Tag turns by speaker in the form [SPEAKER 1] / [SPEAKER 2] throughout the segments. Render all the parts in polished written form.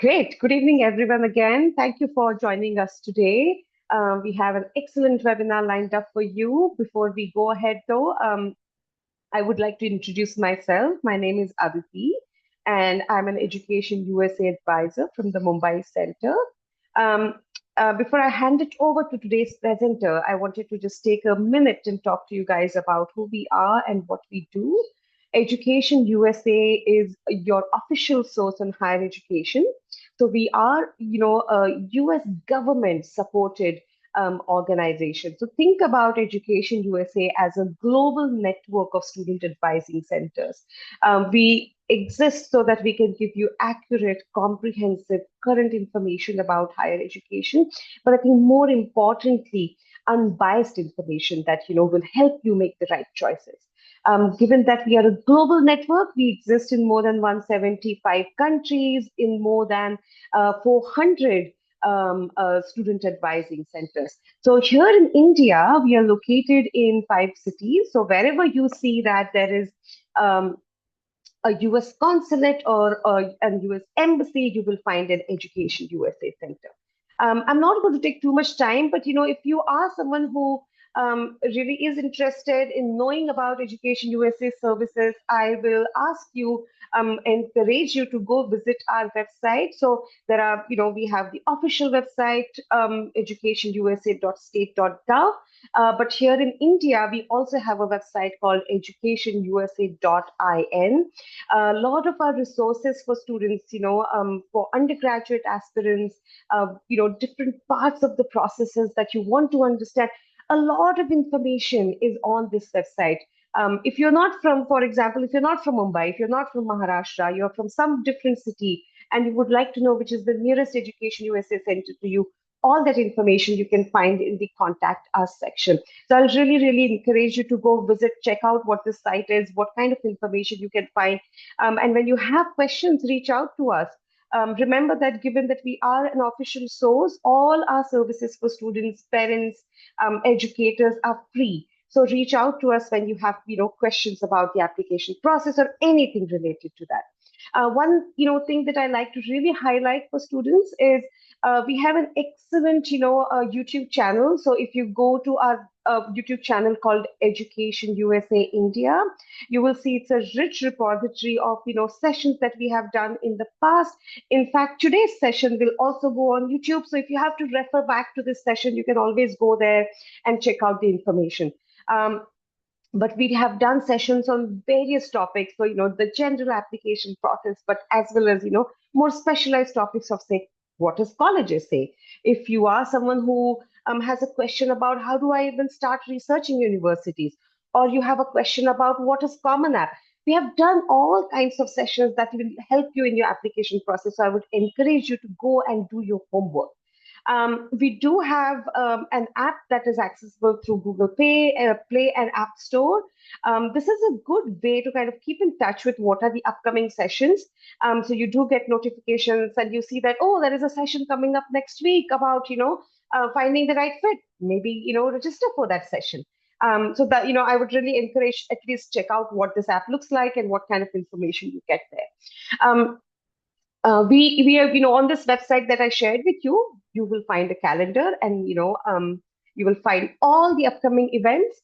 [SPEAKER 1] Great. Good evening, everyone, again. Thank you for joining us today. We have an excellent webinar lined up for you. Before we go ahead, though, I would like to introduce myself. My name is Aditi, and I'm an Education USA advisor from the Mumbai Center. Um, Before I hand it over to today's presenter, I wanted to just take a minute and talk to you guys about who we are and what we do. Education USA is your official source on higher education. So we are, a US government supported organization. So think about Education USA as a global network of student advising centers. We exist so that we can give you accurate, comprehensive, current information about higher education, but I think more importantly, unbiased information that will help you make the right choices. Given that we are a global network, we exist in more than 175 countries, in more than 400 student advising centers. So here in India, we are located in 5 cities. So wherever you see that there is um, a US consulate or a US embassy, you will find an Education USA center. I'm not going to take too much time, but if you are someone who really is interested in knowing about Education USA services, I will ask you, encourage you to go visit our website. So there are, we have the official website, educationusa.state.gov. But here in India, we also have a website called educationusa.in. A lot of our resources for students, for undergraduate aspirants, different parts of the processes that you want to understand. A lot of information is on this website. If you're not from, for example, if you're not from Mumbai, if you're not from Maharashtra, you're from some different city, and you would like to know which is the nearest Education USA center to you, all that information you can find in the Contact Us section. So I'll really, really encourage you to go visit, check out what this site is, what kind of information you can find. And when you have questions, reach out to us. Remember that given that we are an official source, all our services for students, parents, educators are free. So reach out to us when you have, questions about the application process or anything related to that. One, thing that I like to really highlight for students is we have an excellent, YouTube channel. So if you go to our YouTube channel called Education USA India, you will see it's a rich repository of, sessions that we have done in the past. In fact, today's session will also go on YouTube. So if you have to refer back to this session, you can always go there and check out the information. But we have done sessions on various topics. So, the general application process, but as well as, more specialized topics of, say, what does colleges say? If you are someone who has a question about how do I even start researching universities, or you have a question about what is Common App, we have done all kinds of sessions that will help you in your application process. So I would encourage you to go and do your homework. We do have an app that is accessible through Google Play and App Store. This is a good way to kind of keep in touch with what are the upcoming sessions. So you do get notifications and you see that, oh, there is a session coming up next week about, finding the right fit. Maybe, register for that session. So that, I would really encourage at least check out what this app looks like and what kind of information you get there. We are, on this website that I shared with you, you will find a calendar, and you will find all the upcoming events.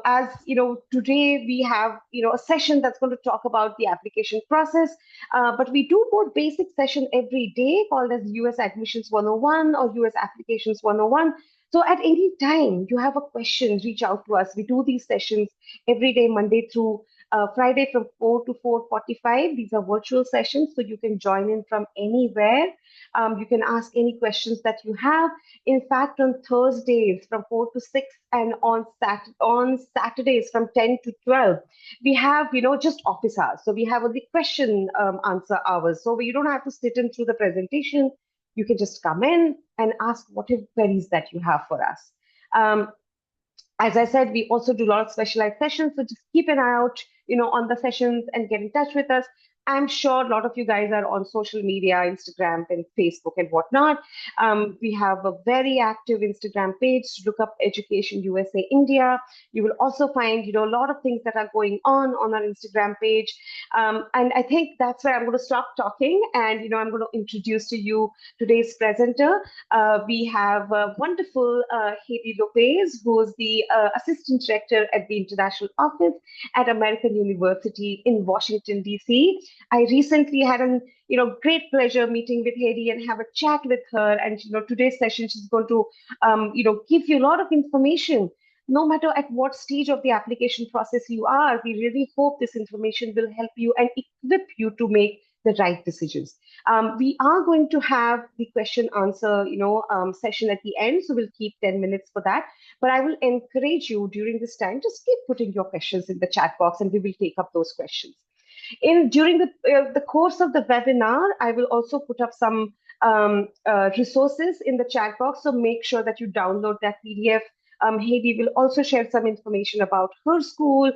[SPEAKER 1] As today we have a session that's going to talk about the application process, but we do more basic session every day called as US Admissions 101 or US Applications 101. So at any time you have a question, reach out to us. We do these sessions every day, Monday through Friday from 4 to 4:45. These are virtual sessions, so you can join in from anywhere. You can ask any questions that you have. In fact, on Thursdays from 4 to 6 and on Saturdays from 10 to 12, we have, just office hours. So we have the question answer hours. So you don't have to sit in through the presentation. You can just come in and ask whatever queries that you have for us. As I said, we also do a lot of specialized sessions. So just keep an eye out, on the sessions and get in touch with us. I'm sure a lot of you guys are on social media, Instagram and Facebook and whatnot. We have a very active Instagram page. Look up Education USA India. You will also find, a lot of things that are going on our Instagram page. And I think that's where I'm going to stop talking, and I'm going to introduce to you today's presenter. We have wonderful Haydee Lopez, who is the Assistant Director at the International Office at American University in Washington, D.C. I recently had an great pleasure meeting with Haydee and have a chat with her. And today's session, she's going to give you a lot of information. No matter at what stage of the application process you are, we really hope this information will help you and equip you to make the right decisions. We are going to have the question answer, session at the end, so we'll keep 10 minutes for that. But I will encourage you during this time, just keep putting your questions in the chat box, and we will take up those questions. In during the course of the webinar, I will also put up some resources in the chat box, so make sure that you download that PDF. Haydee will also share some information about her school,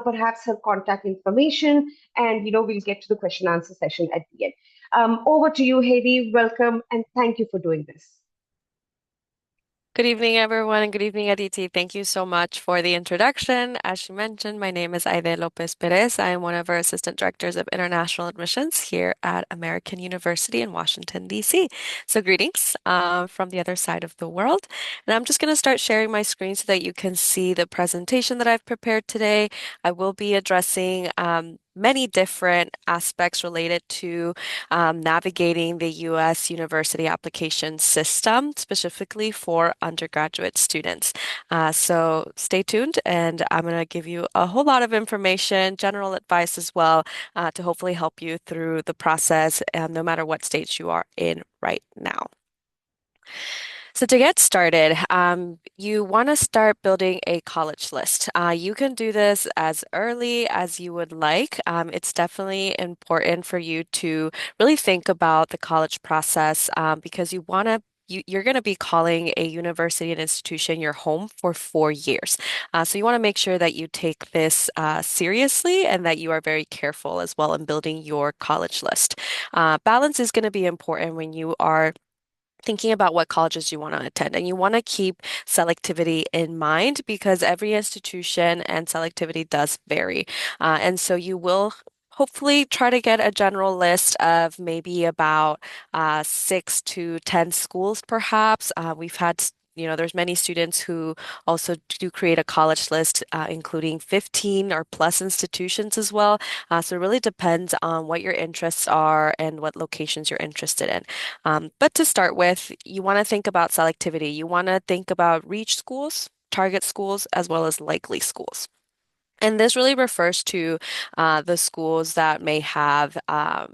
[SPEAKER 1] perhaps her contact information, and we'll get to the question answer session at the end. Over to you, Haydee. Welcome, and thank you for doing this.
[SPEAKER 2] Good evening, everyone, and good evening, Aditi. Thank you so much for the introduction. As she mentioned, my name is Haydee Lopez Perez. I am one of our Assistant Directors of International Admissions here at American University in Washington, D.C. So greetings from the other side of the world. And I'm just going to start sharing my screen so that you can see the presentation that I've prepared today. I will be addressing many different aspects related to navigating the U.S. university application system, specifically for undergraduate students. So stay tuned, and I'm going to give you a whole lot of information, general advice as well, to hopefully help you through the process, no matter what stage you are in right now. So to get started, you want to start building a college list. You can do this as early as you would like. It's definitely important for you to really think about the college process because you're going to be calling a university and institution your home for 4 years. So you want to make sure that you take this seriously and that you are very careful as well in building your college list. Balance is going to be important when you are thinking about what colleges you want to attend. And you want to keep selectivity in mind because every institution and selectivity does vary. And so you will hopefully try to get a general list of maybe about 6 to 10 schools, perhaps. We've had there's many students who also do create a college list, including 15 or plus institutions as well. So it really depends on what your interests are and what locations you're interested in. But to start with, you want to think about selectivity. You want to think about reach schools, target schools, as well as likely schools. And this really refers to the schools that may have, a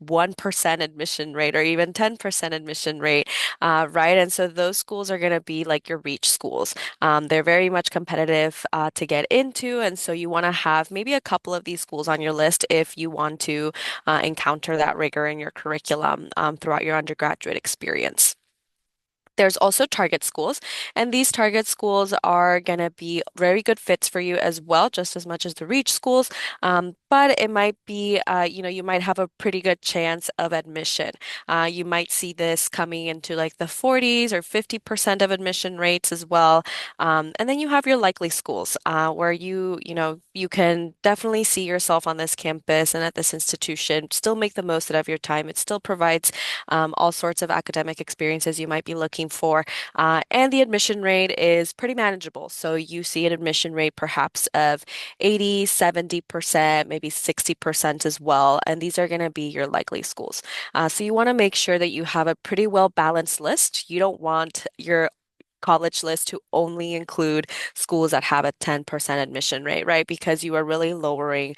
[SPEAKER 2] 1% admission rate or even 10% admission rate, right? And so those schools are going to be like your reach schools. They're very much competitive to get into. And so you want to have maybe a couple of these schools on your list if you want to encounter that rigor in your curriculum throughout your undergraduate experience. There's also target schools, and these target schools are going to be very good fits for you as well, just as much as the reach schools. But it might be, you might have a pretty good chance of admission. You might see this coming into like the 40s or 50% of admission rates as well. And then you have your likely schools, where you can definitely see yourself on this campus and at this institution, still make the most out of your time. It still provides all sorts of academic experiences you might be looking for. And the admission rate is pretty manageable. So you see an admission rate perhaps of 80, 70%, maybe 60% as well. And these are going to be your likely schools. So you want to make sure that you have a pretty well balanced list. You don't want your college list to only include schools that have a 10% admission rate, right? Because you are really lowering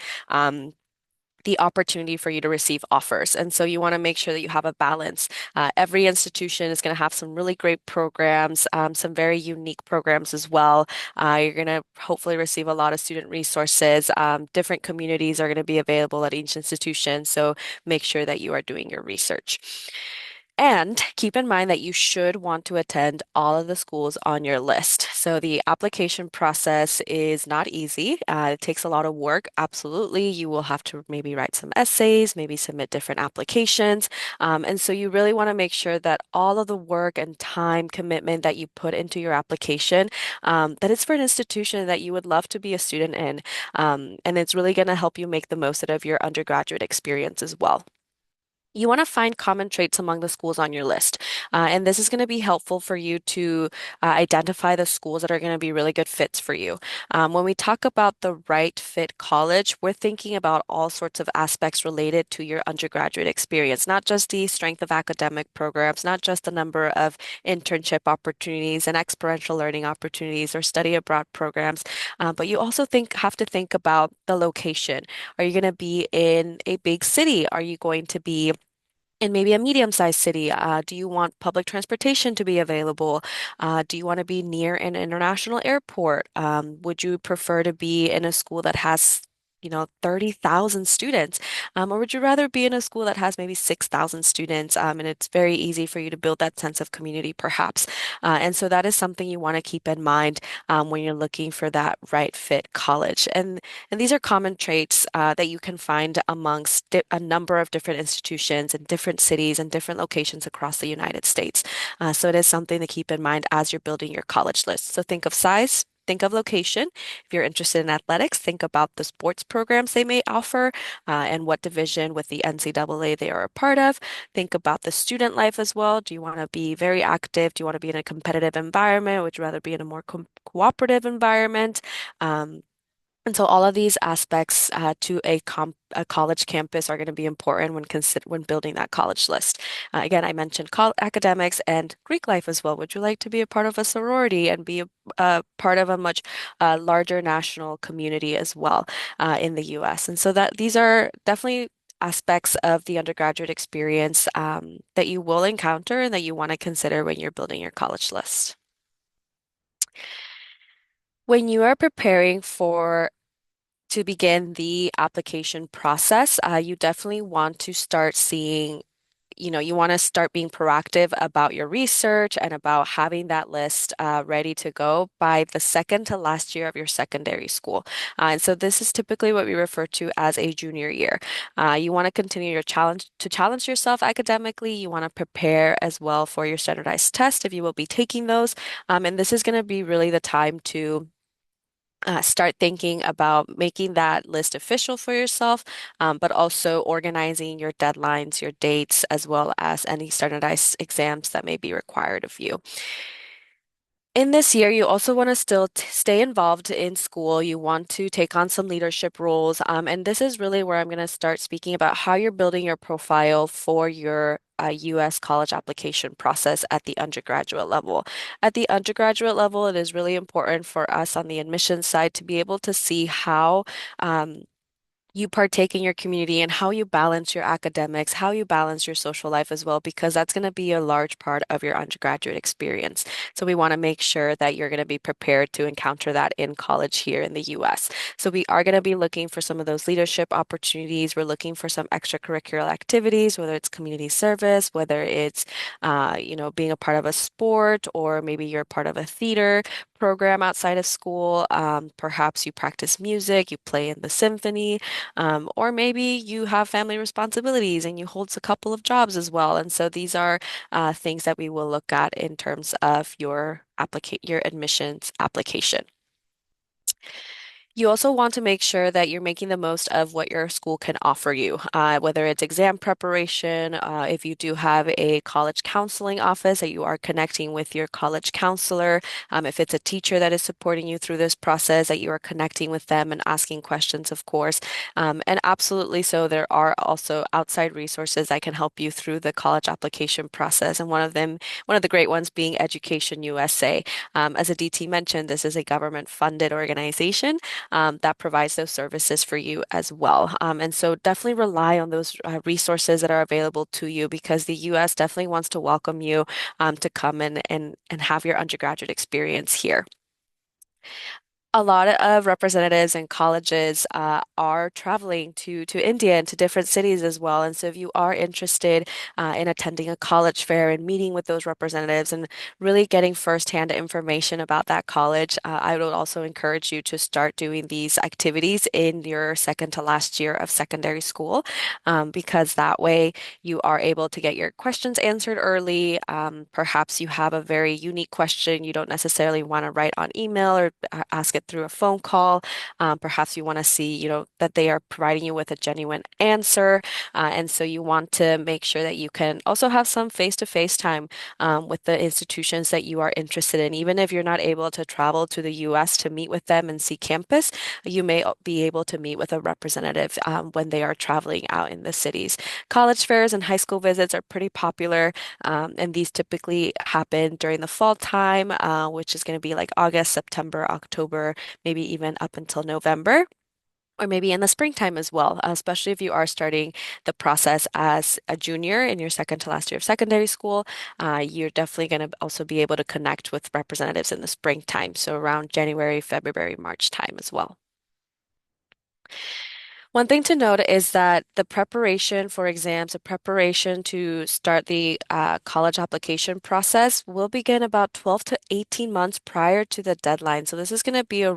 [SPEAKER 2] the opportunity for you to receive offers. And so you want to make sure that you have a balance. Every institution is going to have some really great programs, some very unique programs as well. You're going to hopefully receive a lot of student resources. Different communities are going to be available at each institution. So make sure that you are doing your research. And keep in mind that you should want to attend all of the schools on your list. So the application process is not easy. It takes a lot of work. Absolutely. You will have to maybe write some essays, maybe submit different applications. And so you really want to make sure that all of the work and time commitment that you put into your application, that it's for an institution that you would love to be a student in. And it's really going to help you make the most out of your undergraduate experience as well. You want to find common traits among the schools on your list. And this is going to be helpful for you to identify the schools that are going to be really good fits for you. When we talk about the right fit college, we're thinking about all sorts of aspects related to your undergraduate experience, not just the strength of academic programs, not just the number of internship opportunities and experiential learning opportunities or study abroad programs, but you also have to think about the location. Are you going to be in a big city? Are you going to be in maybe a medium-sized city? Do you want public transportation to be available? Do you want to be near an international airport? Would you prefer to be in a school that has 30,000 students? Or would you rather be in a school that has maybe 6,000 students? And it's very easy for you to build that sense of community, perhaps. And so that is something you want to keep in mind when you're looking for that right fit college. And these are common traits that you can find amongst a number of different institutions in different cities and different locations across the United States. So it is something to keep in mind as you're building your college list. So think of size. Think of location. If you're interested in athletics, think about the sports programs they may offer and what division with the NCAA they are a part of. Think about the student life as well. Do you want to be very active? Do you want to be in a competitive environment? Would you rather be in a more cooperative environment? Um, and so all of these aspects to a college campus are going to be important when building that college list. Again, I mentioned academics and Greek life as well. Would you like to be a part of a sorority and be a part of a much larger national community as well in the U.S.? And so that these are definitely aspects of the undergraduate experience that you will encounter and that you want to consider when you're building your college list. When you are preparing for to begin the application process, you definitely want to start seeing, you want to start being proactive about your research and about having that list ready to go by the second to last year of your secondary school. And so this is typically what we refer to as a junior year. You want to continue to challenge yourself academically. You want to prepare as well for your standardized test if you will be taking those. And this is going to be really the time to start thinking about making that list official for yourself, but also organizing your deadlines, your dates, as well as any standardized exams that may be required of you. In this year, you also want to still stay involved in school. You want to take on some leadership roles. And this is really where I'm going to start speaking about how you're building your profile for your U.S. college application process at the undergraduate level. At the undergraduate level, it is really important for us on the admissions side to be able to see how you partake in your community and how you balance your academics, how you balance your social life as well, because that's going to be a large part of your undergraduate experience. So we want to make sure that you're going to be prepared to encounter that in college here in the US. So we are going to be looking for some of those leadership opportunities. We're looking for some extracurricular activities, whether it's community service, whether it's, being a part of a sport, or maybe you're part of a theater program outside of school. Perhaps you practice music, you play in the symphony. Or maybe you have family responsibilities and you hold a couple of jobs as well. And so these are things that we will look at in terms of your admissions application. You also want to make sure that you're making the most of what your school can offer you, whether it's exam preparation, if you do have a college counseling office that you are connecting with your college counselor, if it's a teacher that is supporting you through this process, that you are connecting with them and asking questions, of course. And absolutely so, there are also outside resources that can help you through the college application process. And one of the great ones being Education USA. As Aditi mentioned, this is a government-funded organization that provides those services for you as well. And so definitely rely on those resources that are available to you, because the U.S. definitely wants to welcome you to come and have your undergraduate experience here. A lot of representatives and colleges are traveling to India and to different cities as well. And so, if you are interested in attending a college fair and meeting with those representatives and really getting firsthand information about that college, I would also encourage you to start doing these activities in your second to last year of secondary school, because that way you are able to get your questions answered early. Perhaps you have a very unique question you don't necessarily want to write on email or ask it through a phone call. Perhaps you want to see, that they are providing you with a genuine answer. And so you want to make sure that you can also have some face-to-face time with the institutions that you are interested in. Even if you're not able to travel to the US to meet with them and see campus, you may be able to meet with a representative when they are traveling out in the cities. College fairs and high school visits are pretty popular, and these typically happen during the fall time, which is going to be like August, September, October, maybe even up until November. Or maybe in the springtime as well, especially if you are starting the process as a junior in your second to last year of secondary school. You're definitely going to also be able to connect with representatives in the springtime, so around January, February, March time as well. One thing to note is that the preparation for exams, the preparation to start the college application process will begin about 12 to 18 months prior to the deadline. So this is going to be a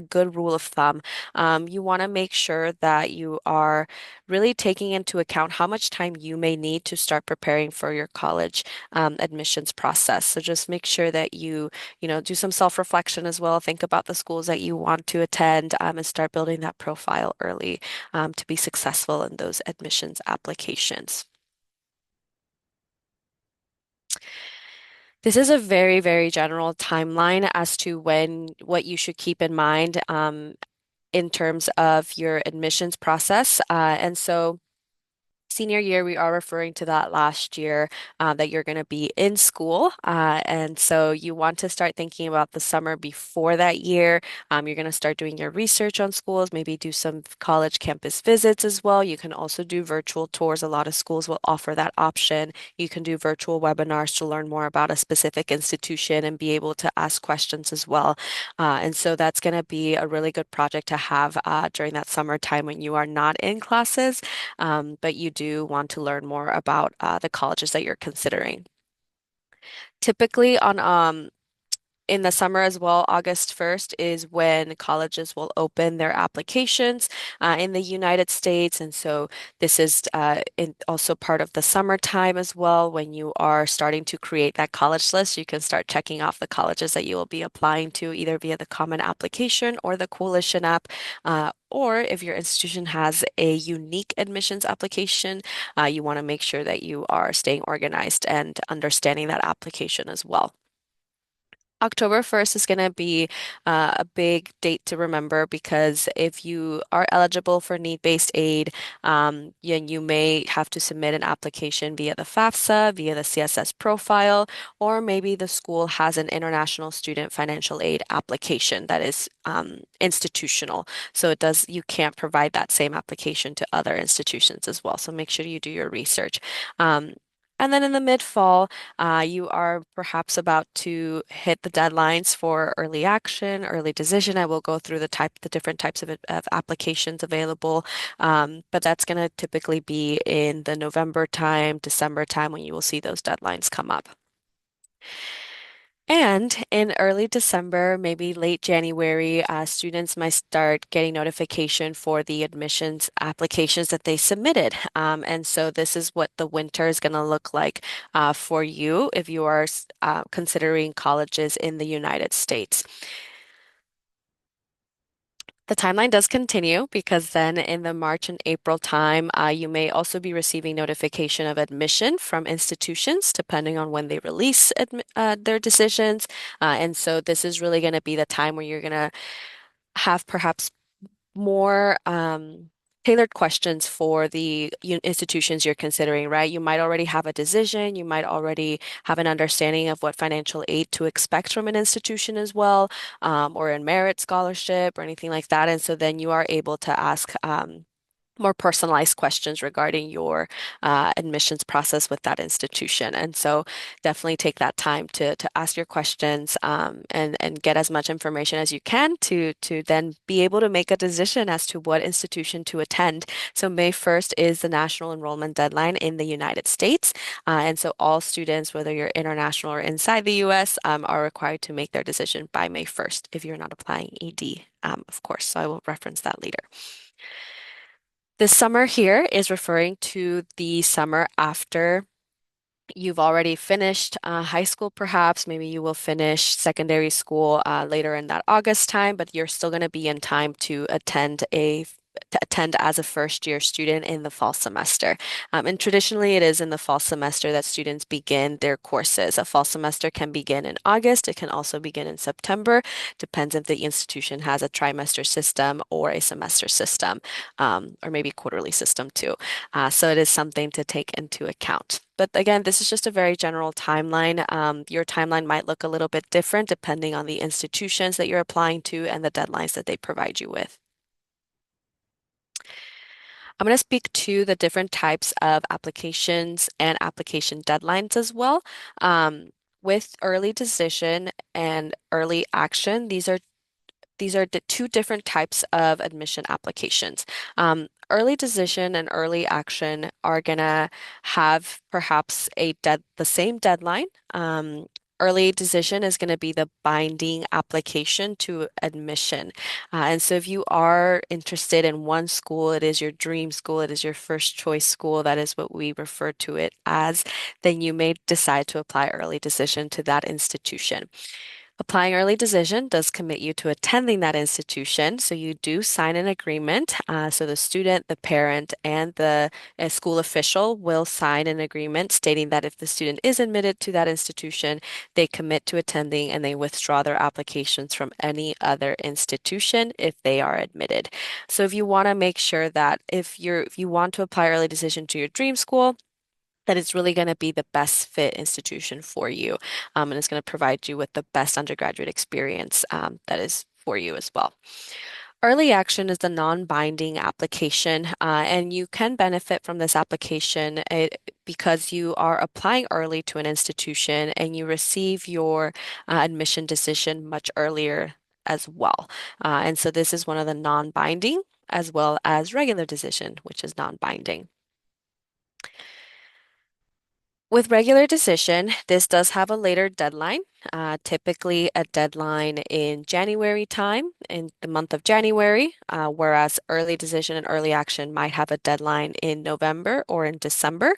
[SPEAKER 2] good rule of thumb. You want to make sure that you are really taking into account how much time you may need to start preparing for your college admissions process. So just make sure that you do some self-reflection as well. Think about the schools that you want to attend, and start building that profile early to be successful in those admissions applications. This is a very, very general timeline as to what you should keep in mind in terms of your admissions process. And so senior year, we are referring to that last year that you're going to be in school. And so you want to start thinking about the summer before that year. You're going to start doing your research on schools, maybe do some college campus visits as well. You can also do virtual tours. A lot of schools will offer that option. You can do virtual webinars to learn more about a specific institution and be able to ask questions as well. And so that's going to be a really good project to have during that summertime when you are not in classes, but you do want to learn more about the colleges that you're considering. Typically on in the summer as well, August 1st is when colleges will open their applications in the United States. And so this is also part of the summertime as well when you are starting to create that college list. You can start checking off the colleges that you will be applying to either via the Common Application or the Coalition app. Or if your institution has a unique admissions application, you want to make sure that you are staying organized and understanding that application as well. October 1st is going to be a big date to remember because if you are eligible for need-based aid, you may have to submit an application via the FAFSA, via the CSS profile, or maybe the school has an international student financial aid application that is institutional. So you can't provide that same application to other institutions as well. So make sure you do your research. Um, and then in the mid-fall, you are perhaps about to hit the deadlines for early action, early decision. I will go through the different types of applications available, but that's going to typically be in the November time, December time when you will see those deadlines come up. And in early December, maybe late January, students might start getting notification for the admissions applications that they submitted. And so this is what the winter is going to look like for you if you are considering colleges in the United States. The timeline does continue because then in the March and April time, you may also be receiving notification of admission from institutions depending on when they release their decisions. And so this is really going to be the time where you're going to have perhaps more tailored questions for the institutions you're considering, right? You might already have a decision. You might already have an understanding of what financial aid to expect from an institution as well, or a merit scholarship or anything like that. And so then you are able to ask more personalized questions regarding your admissions process with that institution. And so definitely take that time to ask your questions and get as much information as you can to then be able to make a decision as to what institution to attend. So May 1st is the national enrollment deadline in the United States. And so all students, whether you're international or inside the US, are required to make their decision by May 1st if you're not applying ED, of course. So I will reference that later. This summer here is referring to the summer after you've already finished high school, perhaps. Maybe you will finish secondary school later in that August time, but you're still going to be in time to attend as a first year student in the fall semester. And traditionally, it is in the fall semester that students begin their courses. A fall semester can begin in August. It can also begin in September. Depends if the institution has a trimester system or a semester system, or maybe quarterly system too. So it is something to take into account. But again, this is just a very general timeline. Your timeline might look a little bit different depending on the institutions that you're applying to and the deadlines that they provide you with. I'm going to speak to the different types of applications and application deadlines as well. Um, with early decision and early action, these are the two different types of admission applications. Early decision and early action are gonna have perhaps the same deadline. Early decision is going to be the binding application to admission. And so if you are interested in one school, it is your dream school, it is your first choice school, that is what we refer to it as, then you may decide to apply early decision to that institution. Applying early decision does commit you to attending that institution, so you do sign an agreement. So the student, the parent, and the school official will sign an agreement stating that if the student is admitted to that institution, they commit to attending and they withdraw their applications from any other institution if they are admitted. So if you want to make sure that if you want to apply early decision to your dream school, that it's really going to be the best fit institution for you. And it's going to provide you with the best undergraduate experience that is for you as well. Early action is the non-binding application, and you can benefit from this application because you are applying early to an institution and you receive your admission decision much earlier as well. And so this is one of the non-binding as well as regular decision, which is non-binding. With regular decision, this does have a later deadline, typically a deadline in January time, in the month of January, whereas early decision and early action might have a deadline in November or in December.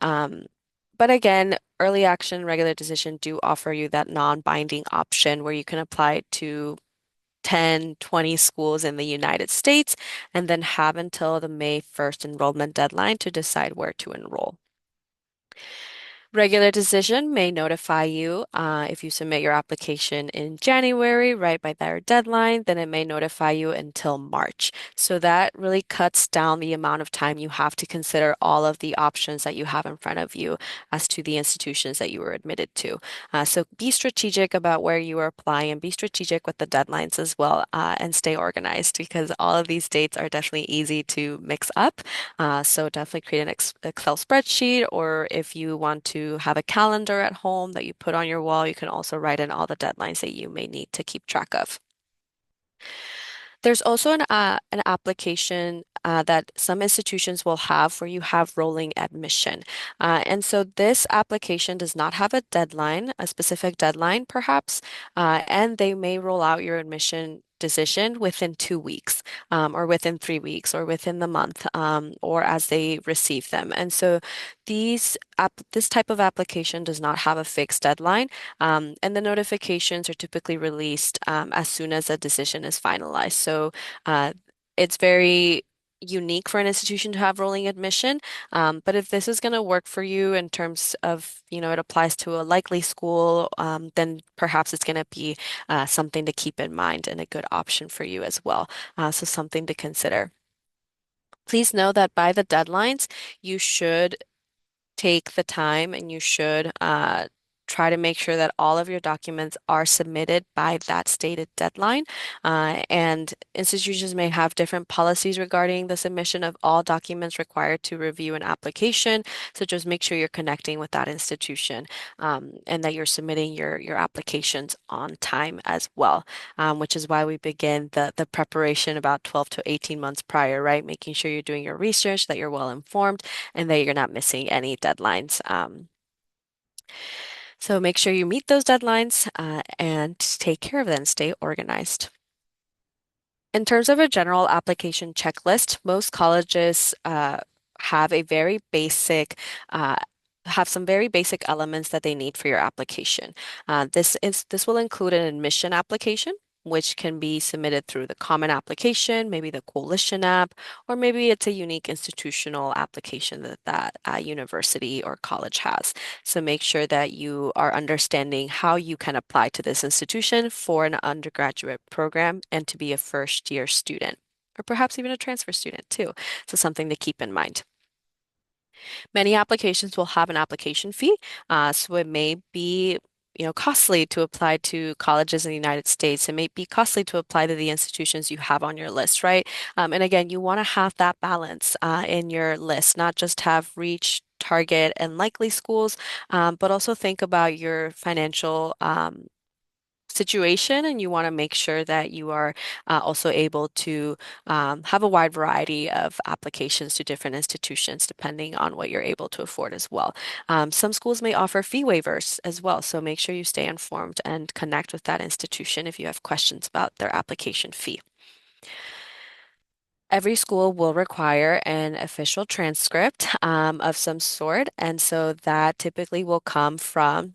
[SPEAKER 2] Um, but again, early action, regular decision do offer you that non-binding option where you can apply to 10, 20 schools in the United States and then have until the May 1st enrollment deadline to decide where to enroll. Regular decision may notify you if you submit your application in January, right by their deadline, then it may notify you until March. So that really cuts down the amount of time you have to consider all of the options that you have in front of you as to the institutions that you were admitted to. So be strategic about where you are applying and be strategic with the deadlines as well, and stay organized because all of these dates are definitely easy to mix up. So definitely create an Excel spreadsheet, or if you want to have a calendar at home that you put on your wall, you can also write in all the deadlines that you may need to keep track of. There's also an application that some institutions will have where you have rolling admission. And so this application does not have a deadline, a specific deadline perhaps, and they may roll out your admission decision within 2 weeks, or within 3 weeks, or within the month, or as they receive them. And so this type of application does not have a fixed deadline. And the notifications are typically released as soon as a decision is finalized. So uh, it's very unique for an institution to have rolling admission. But if this is going to work for you in terms of, it applies to a likely school, then perhaps it's going to be something to keep in mind and a good option for you as well. So something to consider. Please know that by the deadlines, you should take the time and you should try to make sure that all of your documents are submitted by that stated deadline. And institutions may have different policies regarding the submission of all documents required to review an application. So just make sure you're connecting with that institution, and that you're submitting your applications on time as well, which is why we begin the preparation about 12 to 18 months prior, right? Making sure you're doing your research, that you're well informed, and that you're not missing any deadlines. So make sure you meet those deadlines, and take care of them. Stay organized. In terms of a general application checklist, most colleges have a very basic, uh, have some very basic elements that they need for your application. This will include an admission application, which can be submitted through the Common Application, maybe the Coalition app, or maybe it's a unique institutional application that university or college has. So make sure that you are understanding how you can apply to this institution for an undergraduate program and to be a first year student, or perhaps even a transfer student too. So something to keep in mind. Many applications will have an application fee, so it may be costly to apply to colleges in the United States. It may be costly to apply to the institutions you have on your list, right? And again, you want to have that balance in your list, not just have reach, target, and likely schools, but also think about your financial situation, and you want to make sure that you are also able to have a wide variety of applications to different institutions depending on what you're able to afford as well. Some schools may offer fee waivers as well, so make sure you stay informed and connect with that institution if you have questions about their application fee. Every school will require an official transcript of some sort, and so that typically will come from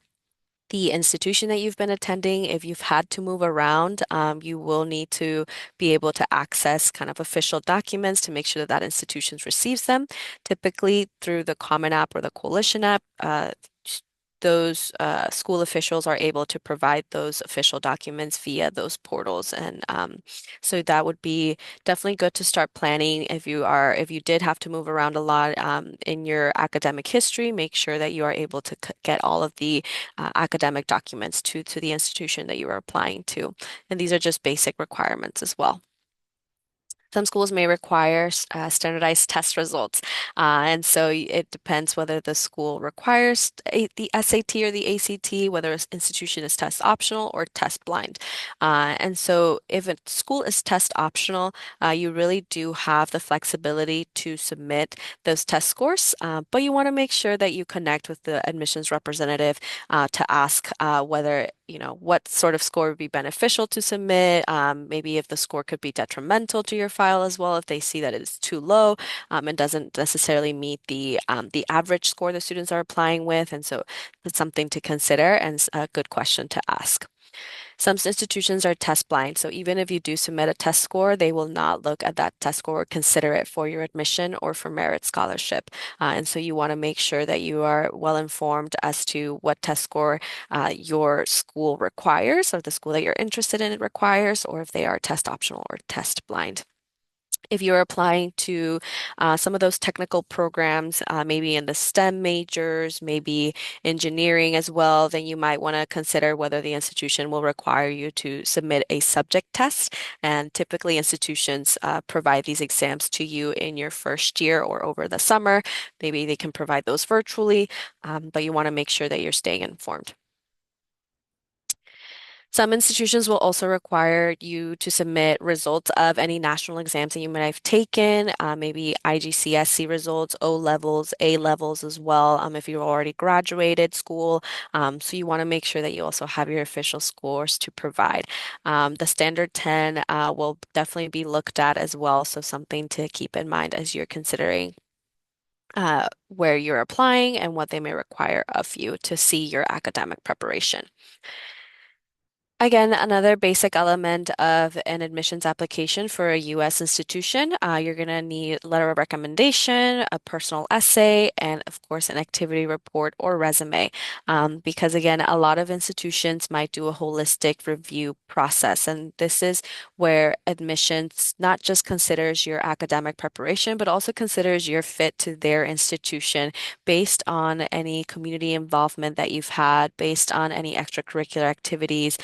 [SPEAKER 2] the institution that you've been attending. If you've had to move around, you will need to be able to access kind of official documents to make sure that that institution receives them, typically through the Common App or the Coalition app. Those school officials are able to provide those official documents via those portals, and so that would be definitely good to start planning. If you did have to move around a lot in your academic history, make sure that you are able to get all of the academic documents to the institution that you are applying to. And these are just basic requirements as well. Some schools may require standardized test results, and so it depends whether the school requires the SAT or the ACT, whether an institution is test optional or test blind. And so if a school is test optional, you really do have the flexibility to submit those test scores, but you want to make sure that you connect with the admissions representative to ask whether what sort of score would be beneficial to submit. Maybe if the score could be detrimental to your file as well, if they see that it's too low and doesn't necessarily meet the average score the students are applying with. And so it's something to consider and a good question to ask. Some institutions are test blind, so even if you do submit a test score, they will not look at that test score or consider it for your admission or for merit scholarship. And so you want to make sure that you are well informed as to what test score your school requires, or the school that you're interested in requires, or if they are test optional or test blind. If you're applying to some of those technical programs, maybe in the STEM majors, maybe engineering as well, then you might want to consider whether the institution will require you to submit a subject test. And typically, institutions provide these exams to you in your first year or over the summer. Maybe they can provide those virtually, but you want to make sure that you're staying informed. Some institutions will also require you to submit results of any national exams that you might have taken, maybe IGCSE results, O levels, A levels as well, if you've already graduated school. So you want to make sure that you also have your official scores to provide. The Standard 10 will definitely be looked at as well, so something to keep in mind as you're considering where you're applying and what they may require of you to see your academic preparation. Again, another basic element of an admissions application for a U.S. institution, you're going to need a letter of recommendation, a personal essay, and of course, an activity report or resume. Because again, a lot of institutions might do a holistic review process, and this is where admissions not just considers your academic preparation, but also considers your fit to their institution based on any community involvement that you've had, based on any extracurricular activities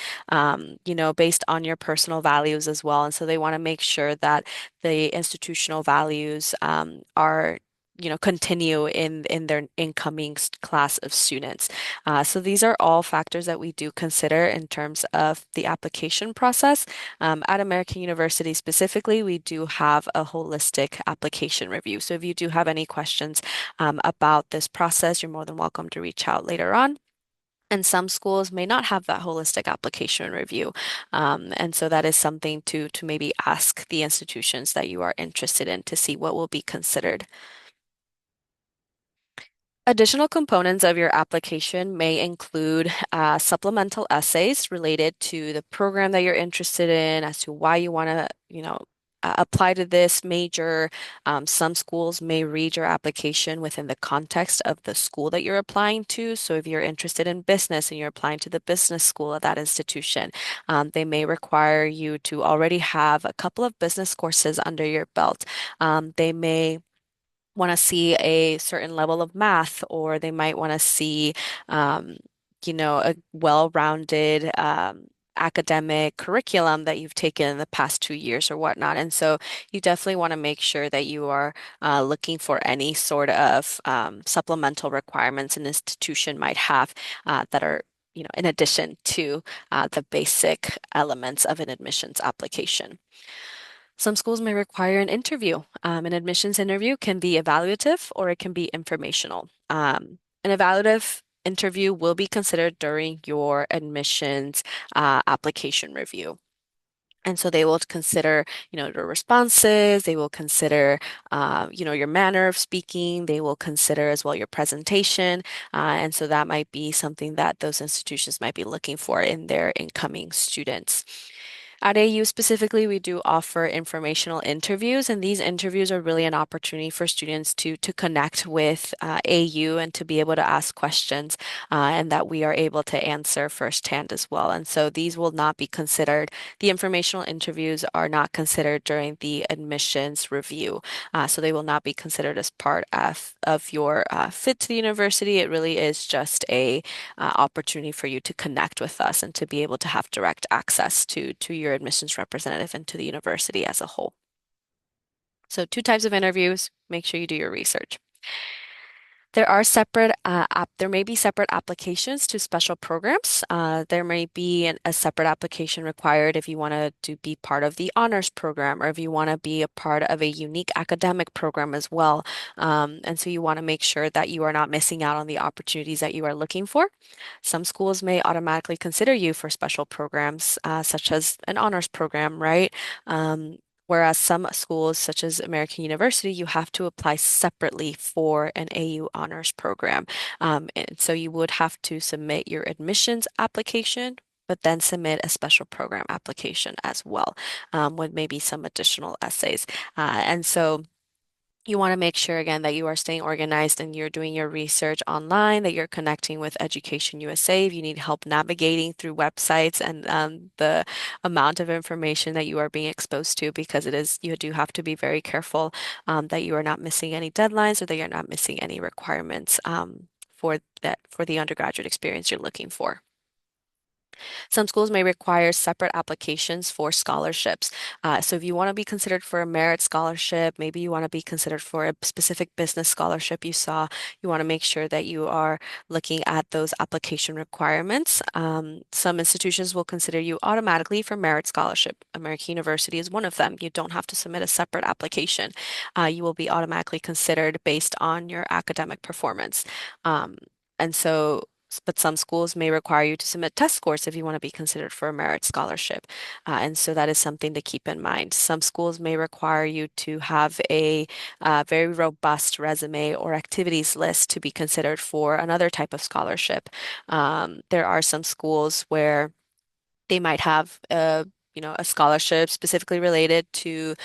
[SPEAKER 2] based on your personal values as well. And so they want to make sure that the institutional values continue in their incoming class of students. So these are all factors that we do consider in terms of the application process. At American University specifically, we do have a holistic application review. So if you do have any questions about this process, you're more than welcome to reach out later on. And some schools may not have that holistic application review. And so that is something to maybe ask the institutions that you are interested in to see what will be considered. Additional components of your application may include supplemental essays related to the program that you're interested in, as to why you want to, apply to this major. Some schools may read your application within the context of the school that you're applying to. So if you're interested in business and you're applying to the business school at that institution, they may require you to already have a couple of business courses under your belt. They may want to see a certain level of math, or they might want to see, um, a well-rounded academic curriculum that you've taken in the past 2 years or whatnot. And so you definitely want to make sure that you are looking for any sort of supplemental requirements an institution might have that are, in addition to the basic elements of an admissions application. Some schools may require an interview. An admissions interview can be evaluative or it can be informational. An evaluative interview will be considered during your admissions application review. And so they will consider, your responses. They will consider, your manner of speaking. They will consider as well your presentation. And so that might be something that those institutions might be looking for in their incoming students. At AU specifically, we do offer informational interviews, and these interviews are really an opportunity for students to connect with AU and to be able to ask questions, and that we are able to answer firsthand as well. And so these will not be considered, the informational interviews are not considered during the admissions review. So they will not be considered as part of your fit to the university. It really is just a opportunity for you to connect with us and to be able to have direct access to your admissions representative and to the university as a whole. So two types of interviews. Make sure you do your research. There may be separate applications to special programs. There may be a separate application required if you want to be part of the honors program or if you want to be a part of a unique academic program as well. And so you want to make sure that you are not missing out on the opportunities that you are looking for. Some schools may automatically consider you for special programs, such as an honors program, right? Whereas some schools, such as American University, you have to apply separately for an AU honors program. And so you would have to submit your admissions application, but then submit a special program application as well, with maybe some additional essays. And so you want to make sure again that you are staying organized and you're doing your research online, that you're connecting with Education USA. If you need help navigating through websites and the amount of information that you are being exposed to, because you do have to be very careful that you are not missing any deadlines or that you're not missing any requirements for the undergraduate experience you're looking for. Some schools may require separate applications for scholarships. So if you want to be considered for a merit scholarship, maybe you want to be considered for a specific business scholarship you want to make sure that you are looking at those application requirements. Some institutions will consider you automatically for merit scholarship. American University is one of them. You don't have to submit a separate application. You will be automatically considered based on your academic performance. Um, but some schools may require you to submit test scores if you want to be considered for a merit scholarship. And so that is something to keep in mind. Some schools may require you to have a very robust resume or activities list to be considered for another type of scholarship. There are some schools where They might have a scholarship specifically related to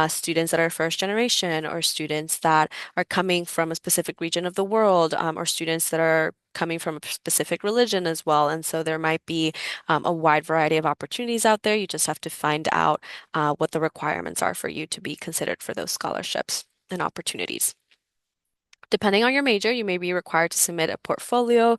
[SPEAKER 2] students that are first generation or students that are coming from a specific region of the world or students that are coming from a specific religion as well. And so there might be a wide variety of opportunities out there. You just have to find out what the requirements are for you to be considered for those scholarships and opportunities. Depending on your major, you may be required to submit a portfolio,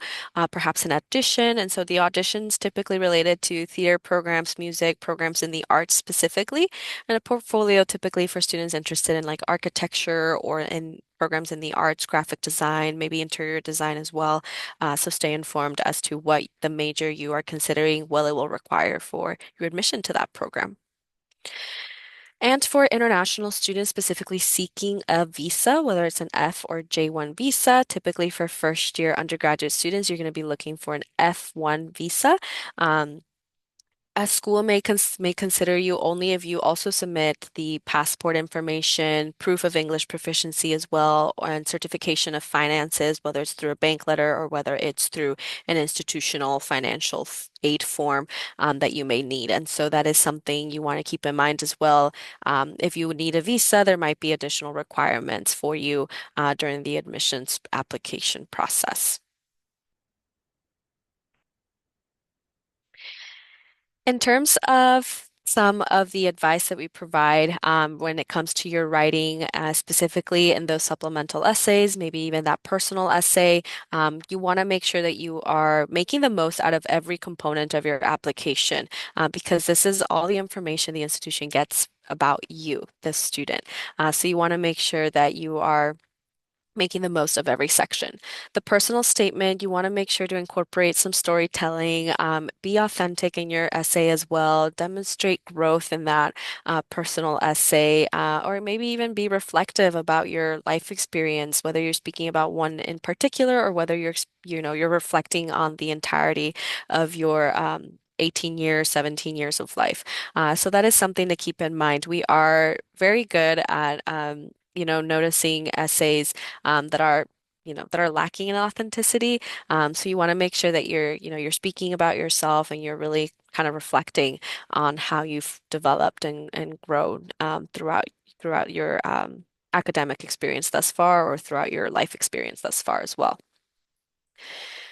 [SPEAKER 2] perhaps an audition. And so the audition's typically related to theater programs, music programs in the arts specifically, and a portfolio typically for students interested in like architecture or in programs in the arts, graphic design, maybe interior design as well. So stay informed as to what the major you are considering, what it will require for your admission to that program. And for international students specifically seeking a visa, whether it's an F or J1 visa, typically for first year undergraduate students, you're going to be looking for an F1 visa. Um, a school may consider you only if you also submit the passport information, proof of English proficiency as well, and certification of finances, whether it's through a bank letter or whether it's through an institutional financial aid form that you may need. And so that is something you want to keep in mind as well. If you need a visa, there might be additional requirements for you during the admissions application process. In terms of some of the advice that we provide when it comes to your writing, specifically in those supplemental essays, maybe even that personal essay, you want to make sure that you are making the most out of every component of your application because this is all the information the institution gets about you, the student. So you want to make sure that you are making the most of every section. The personal statement, you want to make sure to incorporate some storytelling, be authentic in your essay as well, demonstrate growth in that personal essay, or maybe even be reflective about your life experience, whether you're speaking about one in particular or whether you're reflecting on the entirety of your 18 years, 17 years of life. So that is something to keep in mind. We are very good at noticing essays that are that are lacking in authenticity. So you want to make sure that you're speaking about yourself and you're really kind of reflecting on how you've developed and grown throughout your academic experience thus far or throughout your life experience thus far as well.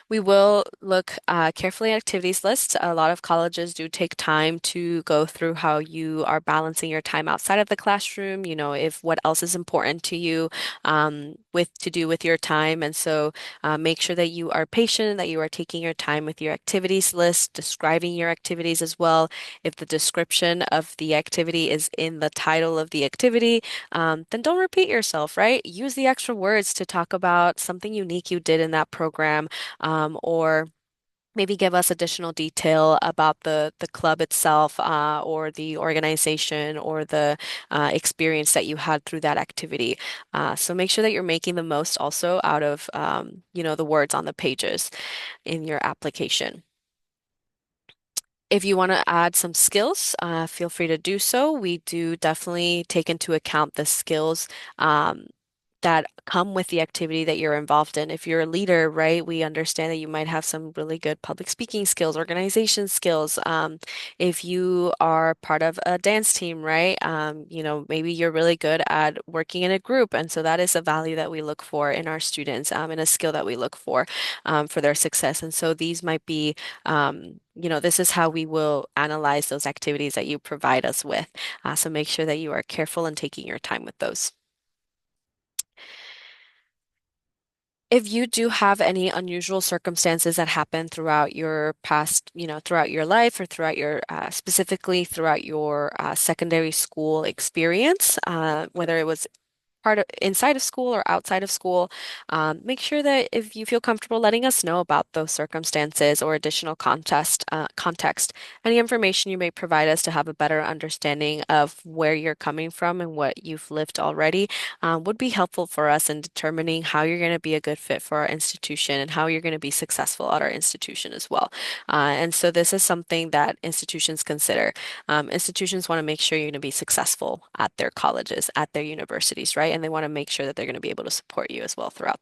[SPEAKER 2] We will look carefully at activities lists. A lot of colleges do take time to go through how you are balancing your time outside of the classroom, if what else is important to you with to do with your time. And so make sure that you are patient, that you are taking your time with your activities list, describing your activities as well. If the description of the activity is in the title of the activity, then don't repeat yourself, right? Use the extra words to talk about something unique you did in that program or maybe give us additional detail about the club itself or the organization or the experience that you had through that activity. So make sure that you're making the most also out of the words on the pages in your application. If you want to add some skills, feel free to do so. We do definitely take into account the skills that come with the activity that you're involved in. If you're a leader, right, we understand that you might have some really good public speaking skills, organization skills. If you are part of a dance team, right, maybe you're really good at working in a group. And so that is a value that we look for in our students and a skill that we look for their success. And so these might be, this is how we will analyze those activities that you provide us with. So make sure that you are careful in taking your time with those. If you do have any unusual circumstances that happen throughout your past, throughout your life or throughout your, specifically throughout your secondary school experience, whether it was part of inside of school or outside of school, make sure that if you feel comfortable letting us know about those circumstances or additional context, any information you may provide us to have a better understanding of where you're coming from and what you've lived already, would be helpful for us in determining how you're going to be a good fit for our institution and how you're going to be successful at our institution as well. And so this is something that institutions consider. Institutions want to make sure you're going to be successful at their colleges, at their universities, right? And they want to make sure that they're going to be able to support you as well throughout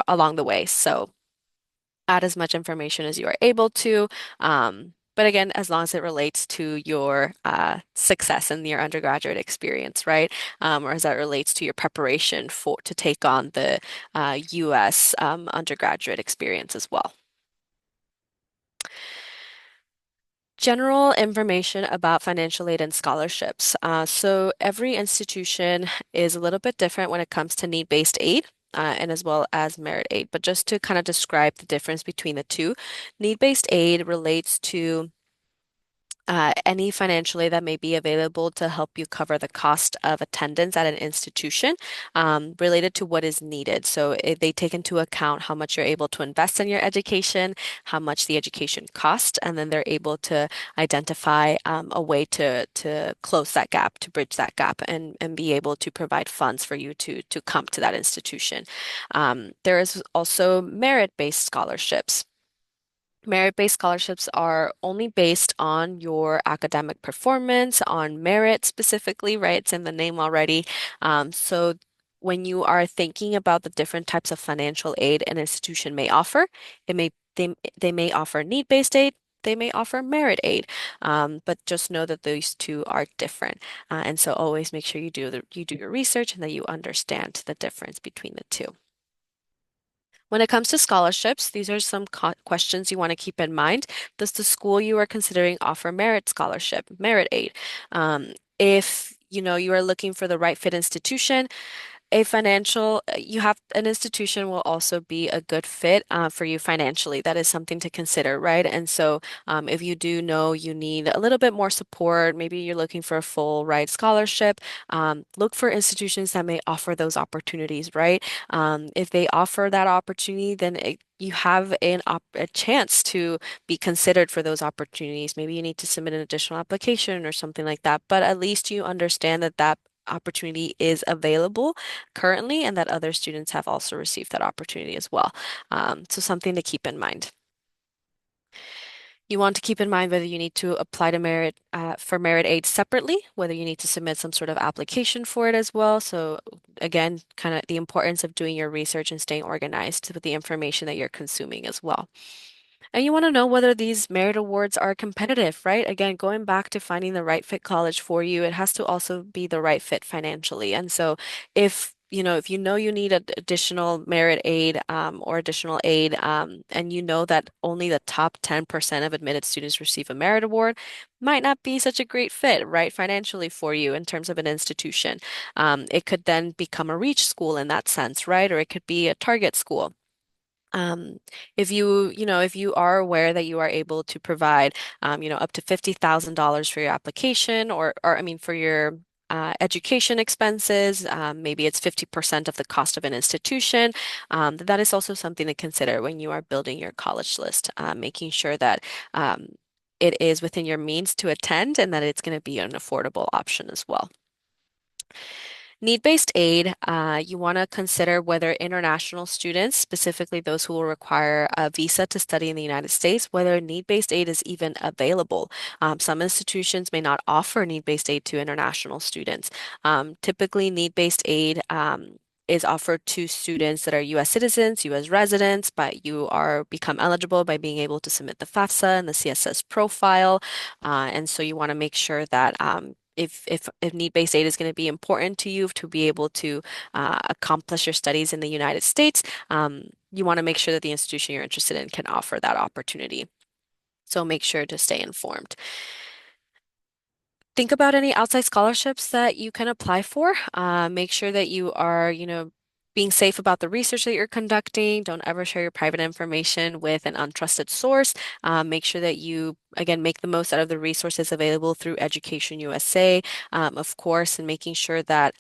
[SPEAKER 2] along the way. So add as much information as you are able to. But again, as long as it relates to your success in your undergraduate experience, right? Or as that relates to your preparation for to take on the U.S. Undergraduate experience as well. General information about financial aid and scholarships. So every institution is a little bit different when it comes to need-based aid. And as well as merit aid. But just to kind of describe the difference between the two, need-based aid relates to any financial aid that may be available to help you cover the cost of attendance at an institution related to what is needed. So they take into account how much you're able to invest in your education, how much the education costs, and then they're able to identify a way to close that gap, to bridge that gap, and be able to provide funds for you to come to that institution. There is also merit-based scholarships. Merit-based scholarships are only based on your academic performance, on merit specifically, right? It's in the name already. So when you are thinking about the different types of financial aid an institution may offer, it may they may offer need-based aid, they may offer merit aid, but just know that these two are different. And so always make sure you do your research and that you understand the difference between the two. When it comes to scholarships, these are some questions you want to keep in mind. Does the school you are considering offer merit scholarship, merit aid? If you are looking for the right fit institution, you have an institution will also be a good fit for you financially. That is something to consider, right? And so, if you do know you need a little bit more support, maybe you're looking for a full ride scholarship, look for institutions that may offer those opportunities, right? If they offer that opportunity, then you have a chance to be considered for those opportunities. Maybe you need to submit an additional application or something like that, but at least you understand that that opportunity is available currently and that other students have also received that opportunity as well. So something to keep in mind. You want to keep in mind whether you need to apply to merit for merit aid separately, whether you need to submit some sort of application for it as well. So again, kind of the importance of doing your research and staying organized with the information that you're consuming as well. And you want to know whether these merit awards are competitive, right? Again, going back to finding the right fit college for you, it has to also be the right fit financially. And so if you know you need additional merit aid or additional aid, and you know that only the top 10% of admitted students receive a merit award, might not be such a great fit, right, financially for you in terms of an institution. It could then become a reach school in that sense, right? Or it could be a target school. Um, if you are aware that you are able to provide, up to $50,000 for your application or I mean, for your education expenses, maybe it's 50% of the cost of an institution. That is also something to consider when you are building your college list, making sure that it is within your means to attend and that it's going to be an affordable option as well. Need-based aid, you want to consider whether international students, specifically those who will require a visa to study in the United States, whether need-based aid is even available. Some institutions may not offer need-based aid to international students. Typically, need-based aid is offered to students that are U.S. citizens, U.S. residents, but you are become eligible by being able to submit the FAFSA and the CSS profile. And so you want to make sure that if need-based aid is going to be important to you to be able to accomplish your studies in the United States, you want to make sure that the institution you're interested in can offer that opportunity. So make sure to stay informed. Think about any outside scholarships that you can apply for. Make sure that you are, being safe about the research that you're conducting. Don't ever share your private information with an untrusted source. Make sure that you, again, make the most out of the resources available through Education USA, of course, and making sure that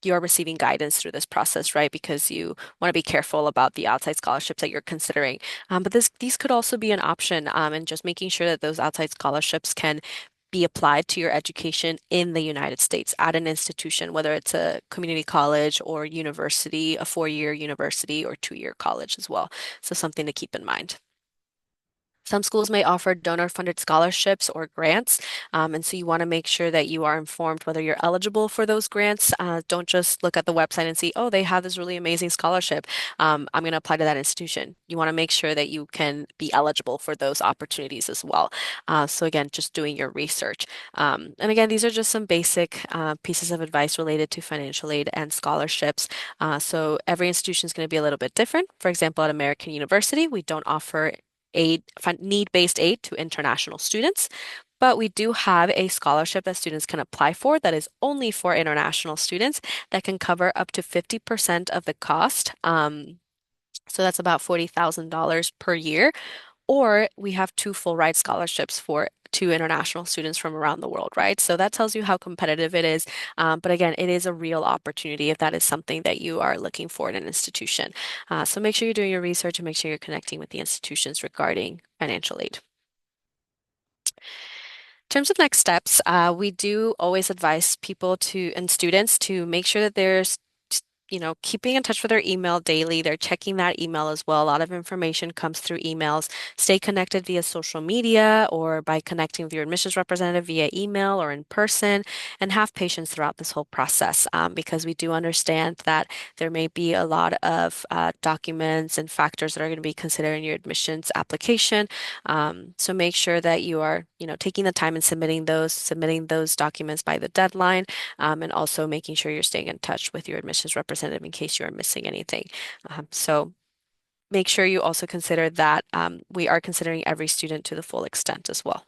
[SPEAKER 2] you are receiving guidance through this process, right? Because you want to be careful about the outside scholarships that you're considering. But these could also be an option, and just making sure that those outside scholarships can be applied to your education in the United States at an institution, whether it's a community college or university, a 4-year university or 2-year college as well. So something to keep in mind. Some schools may offer donor-funded scholarships or grants, and so you want to make sure that you are informed whether you're eligible for those grants. Don't just look at the website and see, oh, they have this really amazing scholarship. I'm going to apply to that institution. You want to make sure that you can be eligible for those opportunities as well. So again, just doing your research. And again, these are just some basic pieces of advice related to financial aid and scholarships. So every institution is going to be a little bit different. For example, at American University, we don't offer aid, need-based aid to international students, but we do have a scholarship that students can apply for that is only for international students that can cover up to 50% of the cost. So that's about $40,000 per year. Or we have two full ride scholarships for two international students from around the world, right? So that tells you how competitive it is. But again, it is a real opportunity if that is something that you are looking for in an institution. So make sure you're doing your research and make sure you're connecting with the institutions regarding financial aid. In terms of next steps, we do always advise people to and students to make sure that there's keeping in touch with their email daily. They're checking that email as well. A lot of information comes through emails. Stay connected via social media or by connecting with your admissions representative via email or in person, and have patience throughout this whole process because we do understand that there may be a lot of documents and factors that are going to be considered in your admissions application. So make sure that you are, taking the time and submitting those documents by the deadline, and also making sure you're staying in touch with your admissions representative in case you are missing anything. So make sure you also consider that we are considering every student to the full extent as well.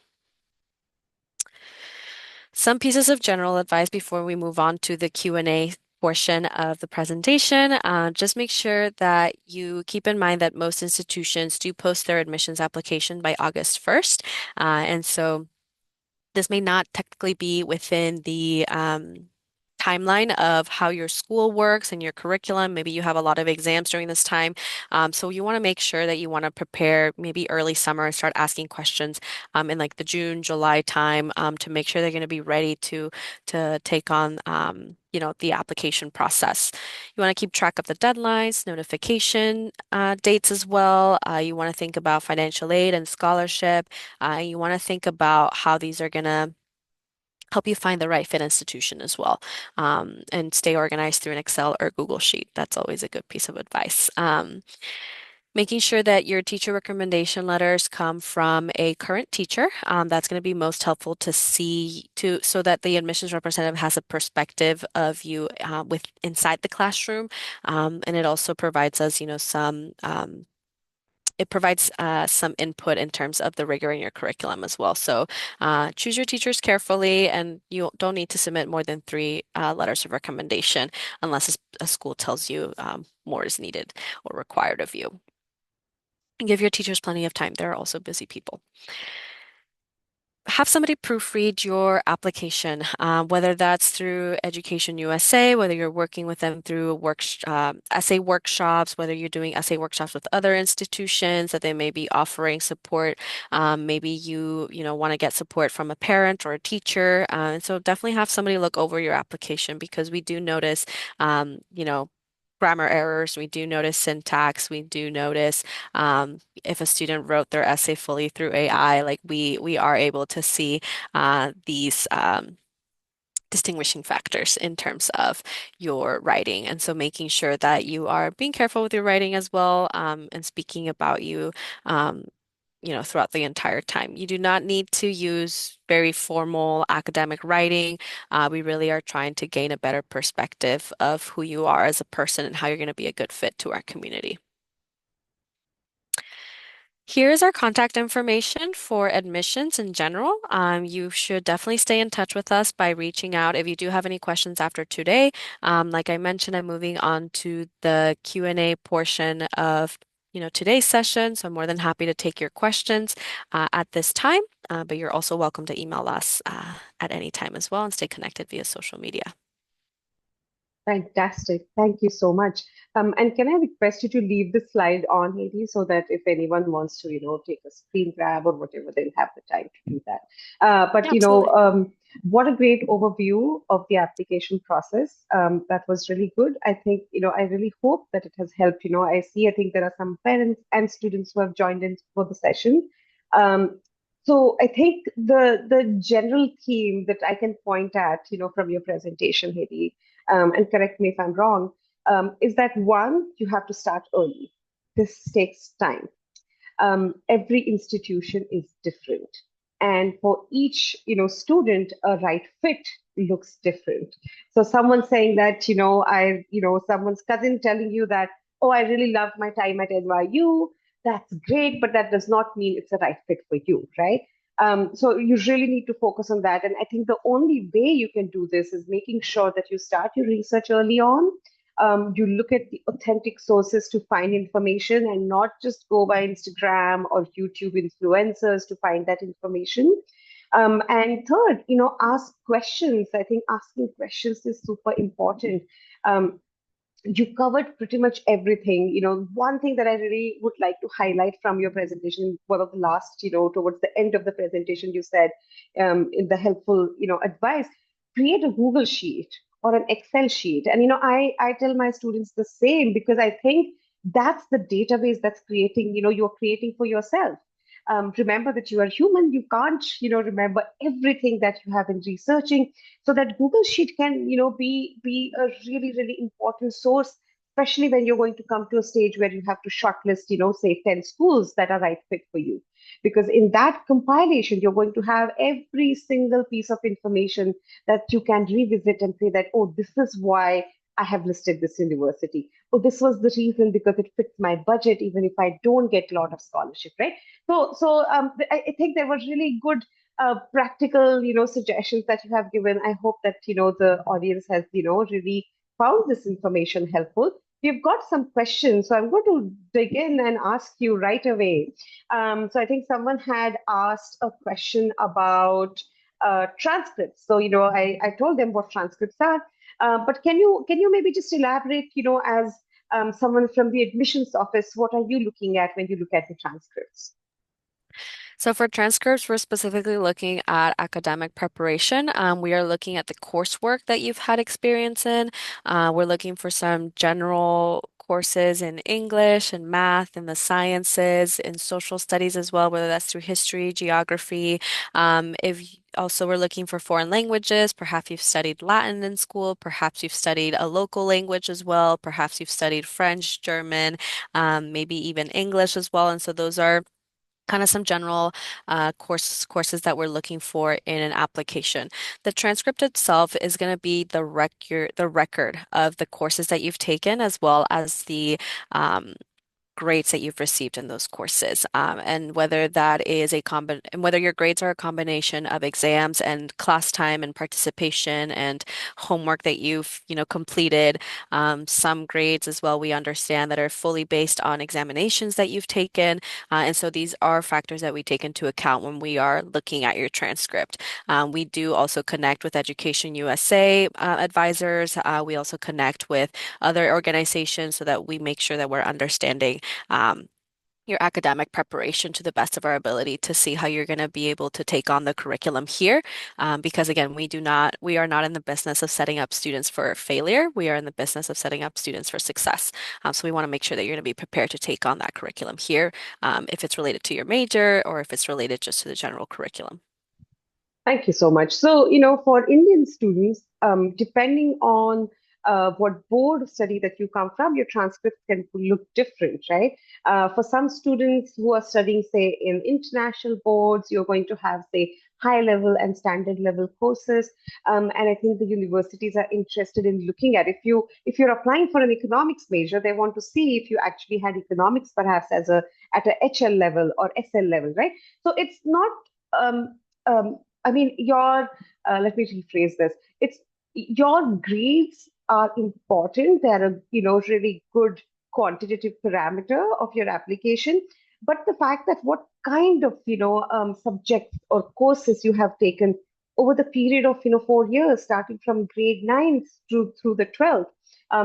[SPEAKER 2] Some pieces of general advice before we move on to the Q&A portion of the presentation. Just make sure that you keep in mind that most institutions do post their admissions application by August 1st. And so this may not technically be within the timeline of how your school works and your curriculum. Maybe you have a lot of exams during this time. So you want to make sure that you want to prepare maybe early summer and start asking questions in like the June, July time to make sure they're going to be ready to take on the application process. You want to keep track of the deadlines, notification dates as well. You want to think about financial aid and scholarship. You want to think about how these are going to help you find the right fit institution as well, and stay organized through an Excel or Google Sheet. That's always a good piece of advice. Making sure that your teacher recommendation letters come from a current teacher. That's going to be most helpful to see so that the admissions representative has a perspective of you with inside the classroom, and it also provides us, some input in terms of the rigor in your curriculum as well. So choose your teachers carefully, and you don't need to submit more than three letters of recommendation unless a school tells you more is needed or required of you. And give your teachers plenty of time. They're also busy people. Have somebody proofread your application, whether that's through Education USA, whether you're working with them through essay workshops, whether you're doing essay workshops with other institutions that they may be offering support. Maybe you want to get support from a parent or a teacher. And so definitely have somebody look over your application because we do notice, grammar errors. We do notice syntax. We do notice if a student wrote their essay fully through AI, like we are able to see these distinguishing factors in terms of your writing. And so making sure that you are being careful with your writing as well, and speaking about um, throughout the entire time. You do not need to use very formal academic writing. We really are trying to gain a better perspective of who you are as a person and how you're going to be a good fit to our community. Here's our contact information for admissions in general. You should definitely stay in touch with us by reaching out if you do have any questions after today. Like I mentioned, I'm moving on to the Q&A portion of today's session, so I'm more than happy to take your questions at this time. But you're also welcome to email us at any time as well and stay connected via social media.
[SPEAKER 1] Fantastic. Thank you so much. And can I request you to leave the slide on, Haydee, so that if anyone wants to, take a screen grab or whatever, they'll have the time to do that. But,
[SPEAKER 2] Yeah, absolutely.
[SPEAKER 1] what a great overview of the application process. That was really good. I think, I really hope that it has helped. I think there are some parents and students who have joined in for the session. Um, so I think the general theme that I can point at, from your presentation, Haydee, and correct me if I'm wrong, is that one, you have to start early. This takes time. Every institution is different, and for each student, a right fit looks different. So someone saying that someone's cousin telling you that, oh, I really love my time at NYU, that's great, but that does not mean it's a right fit for you, right? So you really need to focus on that, and I think the only way you can do this is making sure that you start your research early on. You look at the authentic sources to find information and not just go by Instagram or YouTube influencers to find that information. And third, ask questions. I think asking questions is super important. Um, you covered pretty much everything. One thing that I really would like to highlight from your presentation, one of the last, towards the end of the presentation, you said in the helpful, advice, create a Google sheet or an Excel sheet. And, I tell my students the same because I think that's the database that's creating, you're creating for yourself. Remember that you are human. You can't, remember everything that you have been researching. So that Google Sheet can, be a really, really important source, especially when you're going to come to a stage where you have to shortlist, say 10 schools that are right fit for you. Because in that compilation, you're going to have every single piece of information that you can revisit and say that, oh, this is why I have listed this university. Oh, this was the reason because it fits my budget, even if I don't get a lot of scholarship, right? So I think there were really good practical, suggestions that you have given. I hope that, the audience has, really found this information helpful. We've got some questions, so I'm going to dig in and ask you right away. So I think someone had asked a question about transcripts. So, I told them what transcripts are, but can you maybe just elaborate, as someone from the admissions office, what are you looking at when you look at the transcripts?
[SPEAKER 2] So for transcripts, we're specifically looking at academic preparation. We are looking at the coursework that you've had experience in. We're looking for some general courses in English and math and the sciences and social studies as well, whether that's through history, geography. If Also, we're looking for foreign languages. Perhaps you've studied Latin in school. Perhaps you've studied a local language as well. Perhaps you've studied French, German, maybe even English as well. And so those are kind of some general courses that we're looking for in an application. The transcript itself is going to be the record of the courses that you've taken as well as the grades that you've received in those courses, and whether that is and whether your grades are a combination of exams and class time and participation and homework that you've, completed. Some grades as well, we understand that are fully based on examinations that you've taken, and so these are factors that we take into account when we are looking at your transcript. We do also connect with Education USA advisors. We also connect with other organizations so that we make sure that we're understanding um, your academic preparation to the best of our ability to see how you're going to be able to take on the curriculum here. Because again, we are not in the business of setting up students for failure. We are in the business of setting up students for success. So we want to make sure that you're going to be prepared to take on that curriculum here, if it's related to your major or if it's related just to the general curriculum.
[SPEAKER 1] Thank you so much. So, for Indian students, depending on what board of study that you come from, your transcript can look different, right? For some students who are studying, say, in international boards, you're going to have, say, high level and standard level courses. And I think the universities are interested in looking at if you're applying for an economics major, they want to see if you actually had economics perhaps at a HL level or SL level, right? So it's not um, I mean, let me rephrase this. It's your grades are important. They're a, really good quantitative parameter of your application. But the fact that what kind of, subjects or courses you have taken over the period of, 4 years, starting from grade 9 through the 12th,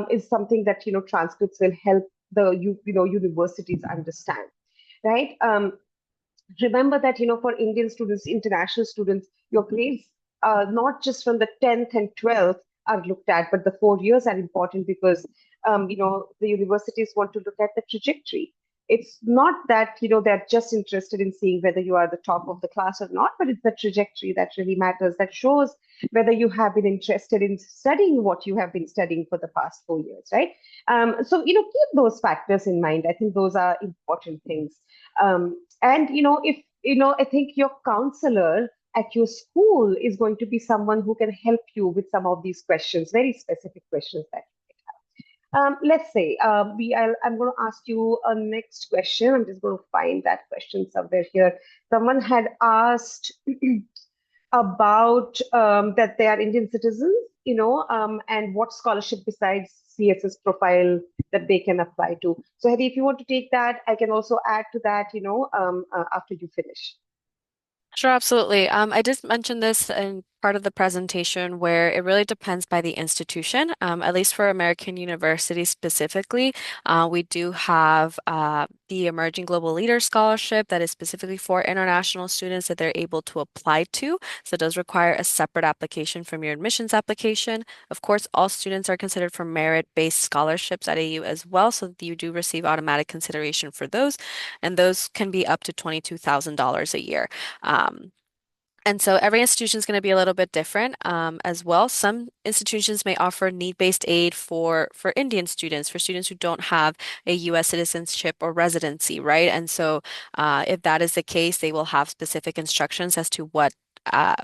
[SPEAKER 1] is something that, transcripts will help universities understand, right? Remember that for Indian students, international students, your grades not just from the 10th and 12th are looked at, but the 4 years are important because the universities want to look at the trajectory. It's not that, they're just interested in seeing whether you are the top of the class or not, but it's the trajectory that really matters, that shows whether you have been interested in studying what you have been studying for the past 4 years, right? So, keep those factors in mind. I think those are important things. And, if, I think your counselor at your school is going to be someone who can help you with some of these questions, very specific questions that let's say I'm going to ask you a next question. I'm just going to find that question somewhere here. Someone had asked about that they are Indian citizens, and what scholarship besides CSS profile that they can apply to. So, Hedy, if you want to take that, I can also add to that, after you finish.
[SPEAKER 2] Sure, absolutely. I just mentioned this in part of the presentation where it really depends by the institution. At least for American universities specifically, we do have the Emerging Global Leader Scholarship that is specifically for international students that they're able to apply to. So it does require a separate application from your admissions application. Of course, all students are considered for merit-based scholarships at AU as well, so you do receive automatic consideration for those, and those can be up to $22,000 a year. Um, and so every institution is going to be a little bit different as well. Some institutions may offer need-based aid for Indian students, for students who don't have a U.S. citizenship or residency, right? And so if that is the case, they will have specific instructions as to what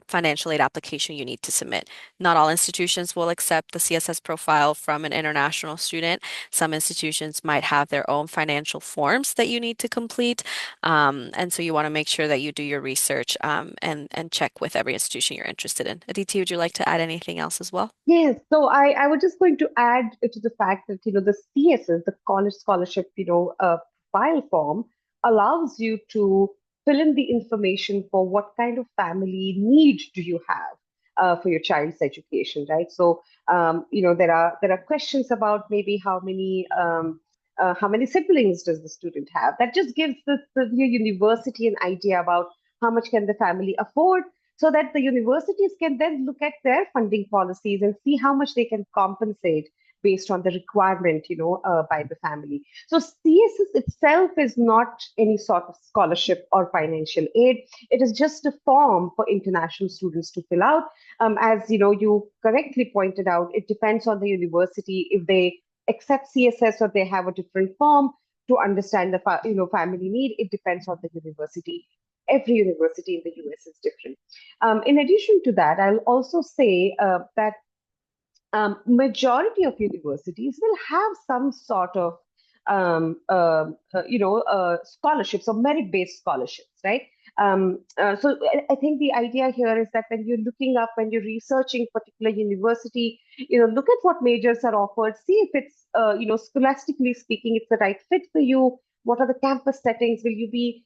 [SPEAKER 2] financial aid application you need to submit. Not all institutions will accept the CSS profile from an international student. Some institutions might have their own financial forms that you need to complete. And so you want to make sure that you do your research and check with every institution you're interested in. Aditi, would you like to add anything else as well?
[SPEAKER 1] Yes, so I was just going to add to the fact that, the CSS, the college scholarship, file form allows you to fill in the information for what kind of family need do you have for your child's education, right? So, there are questions about maybe how many siblings does the student have? That just gives the university an idea about how much can the family afford, so that the universities can then look at their funding policies and see how much they can compensate based on the requirement, by the family. So CSS itself is not any sort of scholarship or financial aid. It is just a form for international students to fill out. As you correctly pointed out, it depends on the university if they accept CSS or they have a different form to understand the family need. It depends on the university. Every university in the US is different. In addition to that, I'll also say that majority of universities will have some sort of scholarships or merit-based scholarships, right? So I think the idea here is that when you're researching particular university, look at what majors are offered, see if it's, scholastically speaking, it's the right fit for you. What are the campus settings? Will you be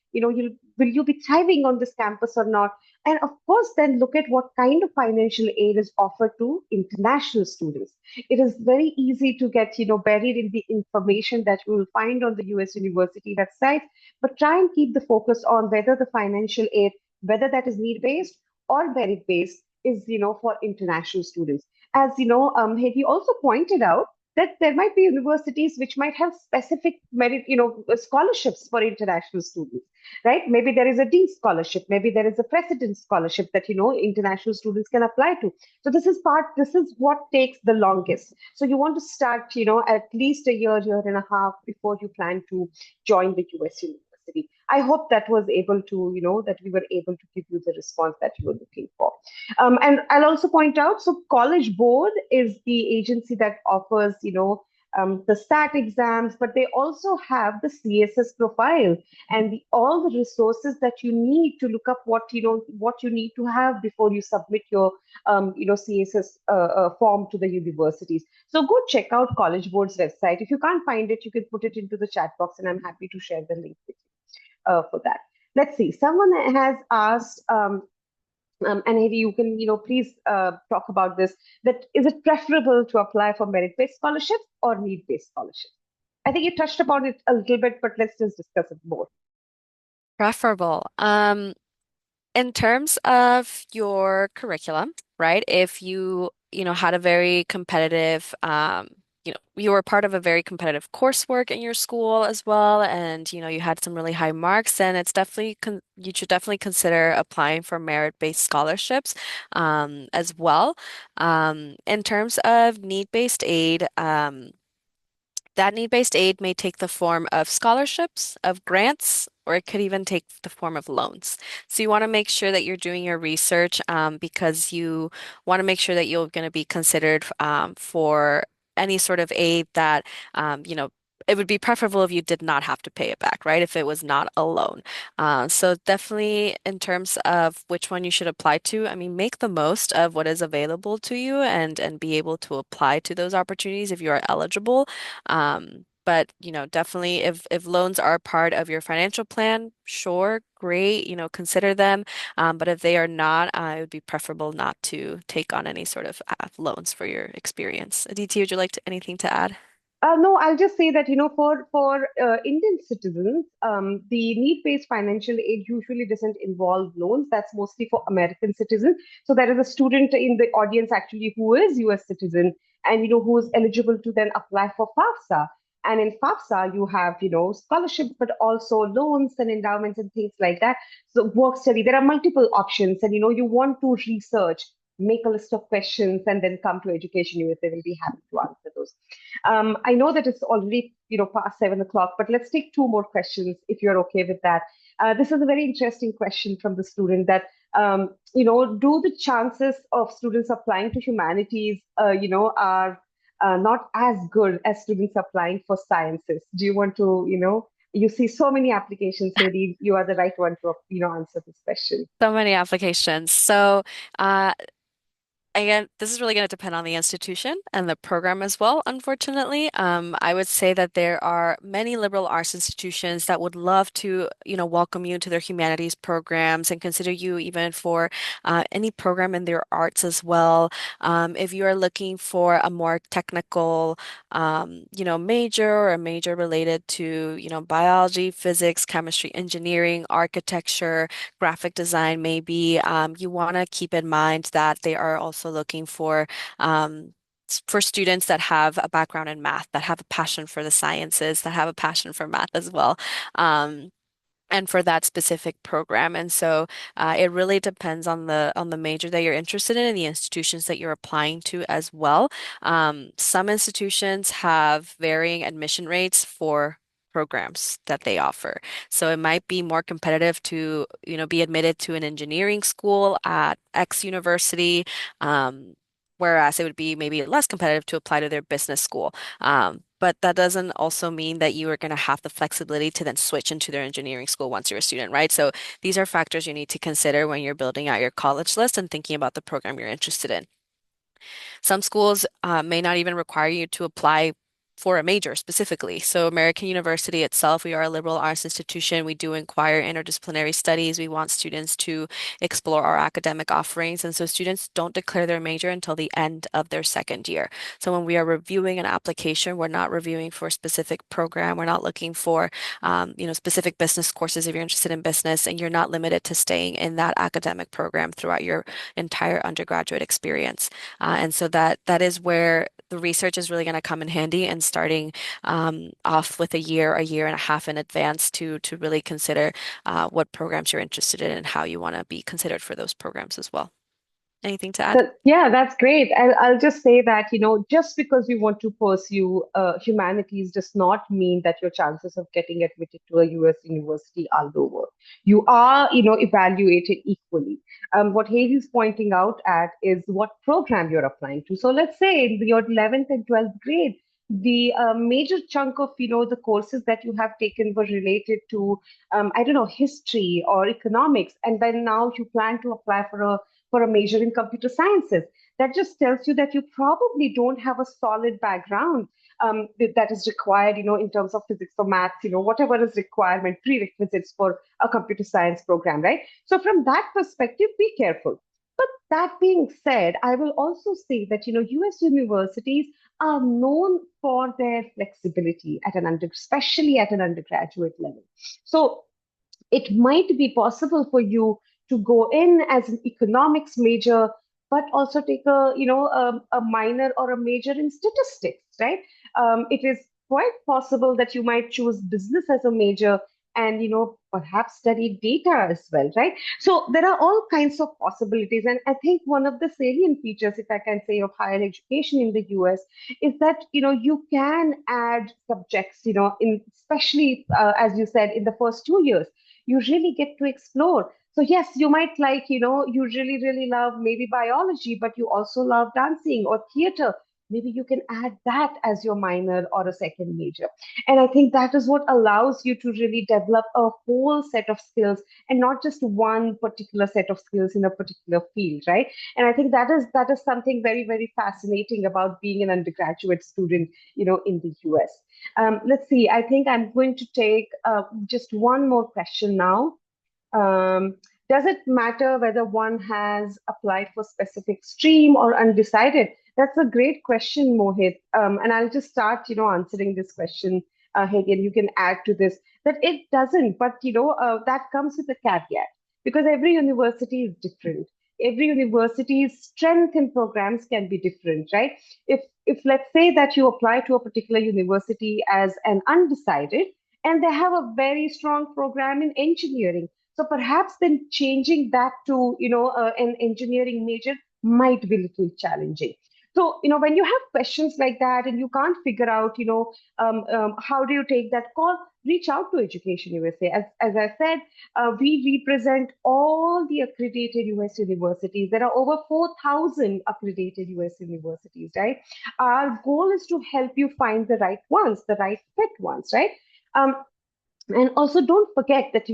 [SPEAKER 1] thriving on this campus or not? And of course, then look at what kind of financial aid is offered to international students. It is very easy to get, buried in the information that you will find on the US university website, but try and keep the focus on whether the financial aid, whether that is need-based or merit-based, is, for international students. As Hedi also pointed out, that there might be universities which might have specific merit, scholarships for international students, right? Maybe there is a dean scholarship, maybe there is a president scholarship that international students can apply to. So this is what takes the longest. So you want to start at least a year and a half before you plan to join the US university. I hope that was able to that we were able to give you the response that you were looking for. And I'll also point out, so College Board is the agency that offers the SAT exams, but they also have the CSS profile and all the resources that you need to look up what you need to have before you submit your CSS form to the universities. So go check out College Board's website. If you can't find it, you can put it into the chat box, and I'm happy to share the link with you for that. Let's see. Someone has asked. And maybe you can, please talk about this. That is it preferable to apply for merit-based scholarships or need-based scholarships? I think you touched upon it a little bit, but let's just discuss it more.
[SPEAKER 2] Preferable. In terms of your curriculum, right? If you had a very competitive, you were part of a very competitive coursework in your school as well, and you had some really high marks, then it's definitely you should definitely consider applying for merit-based scholarships as well. In terms of need-based aid, that need-based aid may take the form of scholarships, of grants, or it could even take the form of loans. So you want to make sure that you're doing your research because you want to make sure that you're going to be considered for any sort of aid that, it would be preferable if you did not have to pay it back, right? If it was not a loan. So definitely in terms of which one you should apply to, I mean, make the most of what is available to you and be able to apply to those opportunities if you are eligible. But definitely if loans are part of your financial plan, sure, great, consider them. But if they are not, it would be preferable not to take on any sort of loans for your experience. Aditi, would you like anything to add?
[SPEAKER 1] No, I'll just say that, for Indian citizens, the need-based financial aid usually doesn't involve loans. That's mostly for American citizens. So there is a student in the audience actually who is US citizen and, who is eligible to then apply for FAFSA. And in FAFSA, you have, scholarships, but also loans and endowments and things like that. So work study, there are multiple options. And, you want to research, make a list of questions, and then come to Education USA. Will be happy to answer those. I know that it's already, past 7 o'clock, but let's take two more questions if you're okay with that. This is a very interesting question from the student that, do the chances of students applying to humanities, are not as good as students applying for sciences? Do you want to, you see so many applications, maybe you are the right one to, answer this question.
[SPEAKER 2] So many applications. So, uh, again, this is really going to depend on the institution and the program as well, unfortunately. I would say that there are many liberal arts institutions that would love to, welcome you into their humanities programs and consider you even for any program in their arts as well. If you are looking for a more technical, major or a major related to, biology, physics, chemistry, engineering, architecture, graphic design, maybe, you want to keep in mind that they are also looking for students that have a background in math, that have a passion for the sciences, that have a passion for math as well. And for that specific program. And so it really depends on the major that you're interested in and the institutions that you're applying to as well. Some institutions have varying admission rates for programs that they offer. So it might be more competitive to, be admitted to an engineering school at X university. Whereas it would be maybe less competitive to apply to their business school. But that doesn't also mean that you are going to have the flexibility to then switch into their engineering school once you're a student, right? So these are factors you need to consider when you're building out your college list and thinking about the program you're interested in. Some schools may not even require you to apply for a major specifically. So American University itself, we are a liberal arts institution. We do inquire interdisciplinary studies. We want students to explore our academic offerings. And so students don't declare their major until the end of their second year. So when we are reviewing an application, we're not reviewing for a specific program. We're not looking for, specific business courses if you're interested in business, and you're not limited to staying in that academic program throughout your entire undergraduate experience. And so that is where the research is really going to come in handy and starting off with a year and a half in advance to really consider what programs you're interested in and how you want to be considered for those programs as well. Anything to add?
[SPEAKER 1] Yeah, that's great. I'll just say that, just because you want to pursue humanities does not mean that your chances of getting admitted to a US university are lower. You are, evaluated equally. What Haley's pointing out at is what program you're applying to. So let's say in your 11th and 12th grade, the major chunk of, the courses that you have taken were related to, I don't know, history or economics. And then now you plan to apply for a major in computer sciences. That just tells you that you probably don't have a solid background that is required, in terms of physics or maths, whatever is requirement, prerequisites for a computer science program, right? So from that perspective, be careful. But that being said, I will also say that, US universities are known for their flexibility especially at an undergraduate level. So it might be possible for you to go in as an economics major, but also take a minor or a major in statistics, right? It is quite possible that you might choose business as a major and perhaps study data as well, right? So there are all kinds of possibilities, and I think one of the salient features, if I can say, of higher education in the US is that you can add subjects, in especially as you said, in the first 2 years you really get to explore. So yes, you might like, you really, really love maybe biology, but you also love dancing or theater. Maybe you can add that as your minor or a second major. And I think that is what allows you to really develop a whole set of skills and not just one particular set of skills in a particular field, right? And I think that is something very, very fascinating about being an undergraduate student, in the US. Let's see. I think I'm going to take just one more question now. um, does it matter whether one has applied for specific stream or undecided? That's a great question, Mohit. And I'll just start, answering this question, Hedy, and you can add to this that it doesn't, but that comes with a caveat because every university is different. Every university's strength in programs can be different, right? If let's say that you apply to a particular university as an undecided, and they have a very strong program in engineering, so perhaps then changing that to, an engineering major might be a little challenging. So, when you have questions like that and you can't figure out, how do you take that call, reach out to Education USA. As I said, we represent all the accredited US universities. There are over 4,000 accredited US universities, right? Our goal is to help you find the right ones, the right fit ones, right? Um, and also, don't forget that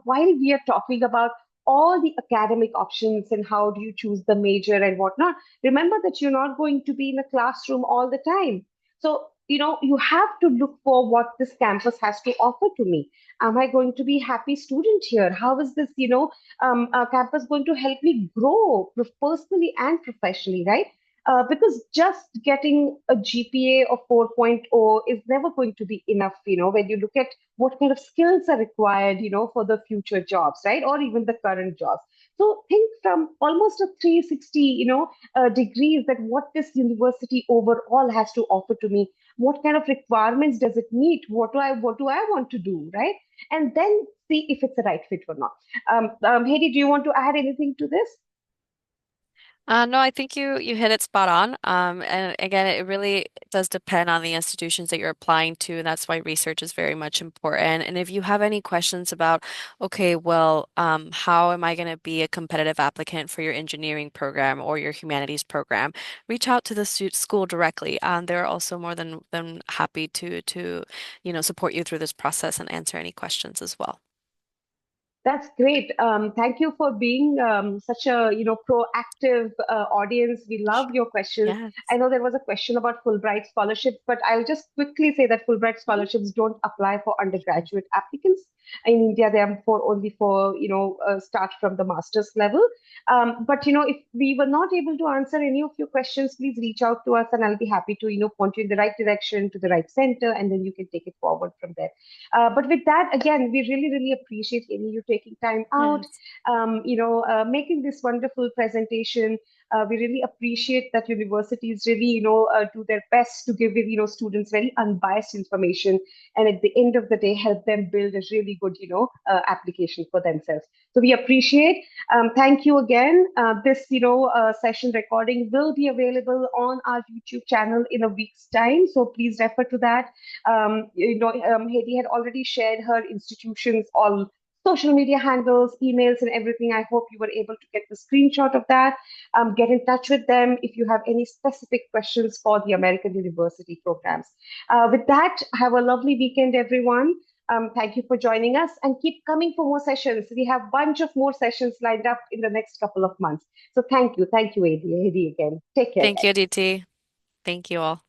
[SPEAKER 1] while we are talking about all the academic options and how do you choose the major and whatnot, remember that you're not going to be in a classroom all the time. So, you have to look for what this campus has to offer to me. Am I going to be a happy student here? How is this, campus going to help me grow personally and professionally, right? Because just getting a GPA of 4.0 is never going to be enough, when you look at what kind of skills are required, for the future jobs, right? Or even the current jobs. So think from almost a 360, degrees that what this university overall has to offer to me. What kind of requirements does it meet? What do I want to do, right? And then see if it's a right fit or not. Hedy, do you want to add anything to this?
[SPEAKER 2] No, I think you hit it spot on. And again, it really does depend on the institutions that you're applying to, and that's why research is very much important. And if you have any questions about, okay, well, how am I going to be a competitive applicant for your engineering program or your humanities program, reach out to the school directly. They're also more than happy to support you through this process and answer any questions as well.
[SPEAKER 1] That's great. Thank you for being such a proactive audience. We love your questions.
[SPEAKER 2] Yes.
[SPEAKER 1] I know there was a question about Fulbright scholarships, but I'll just quickly say that Fulbright
[SPEAKER 2] Mhm.
[SPEAKER 1] scholarships don't apply for undergraduate applicants. In India, they are for only for start from the master's level. But if we were not able to answer any of your questions, please reach out to us, and I'll be happy to point you in the right direction to the right center, and then you can take it forward from there. But with that, again, we really, really appreciate Amy, you taking time out,
[SPEAKER 2] Yes.
[SPEAKER 1] making this wonderful presentation. We really appreciate that universities really, do their best to give, students very unbiased information, and at the end of the day, help them build a really good, application for themselves. So we appreciate. Thank you again. This, session recording will be available on our YouTube channel in a week's time. So please refer to that. Haydee had already shared her institution's all social media handles, emails, and everything. I hope you were able to get the screenshot of that. Get in touch with them if you have any specific questions for the American University programs. With that, have a lovely weekend, everyone. Thank you for joining us and keep coming for more sessions. We have a bunch of more sessions lined up in the next couple of months. So thank you. Thank you, Haydee again. Take care,
[SPEAKER 2] Thank you,
[SPEAKER 1] guys.
[SPEAKER 2] DT. Thank you all.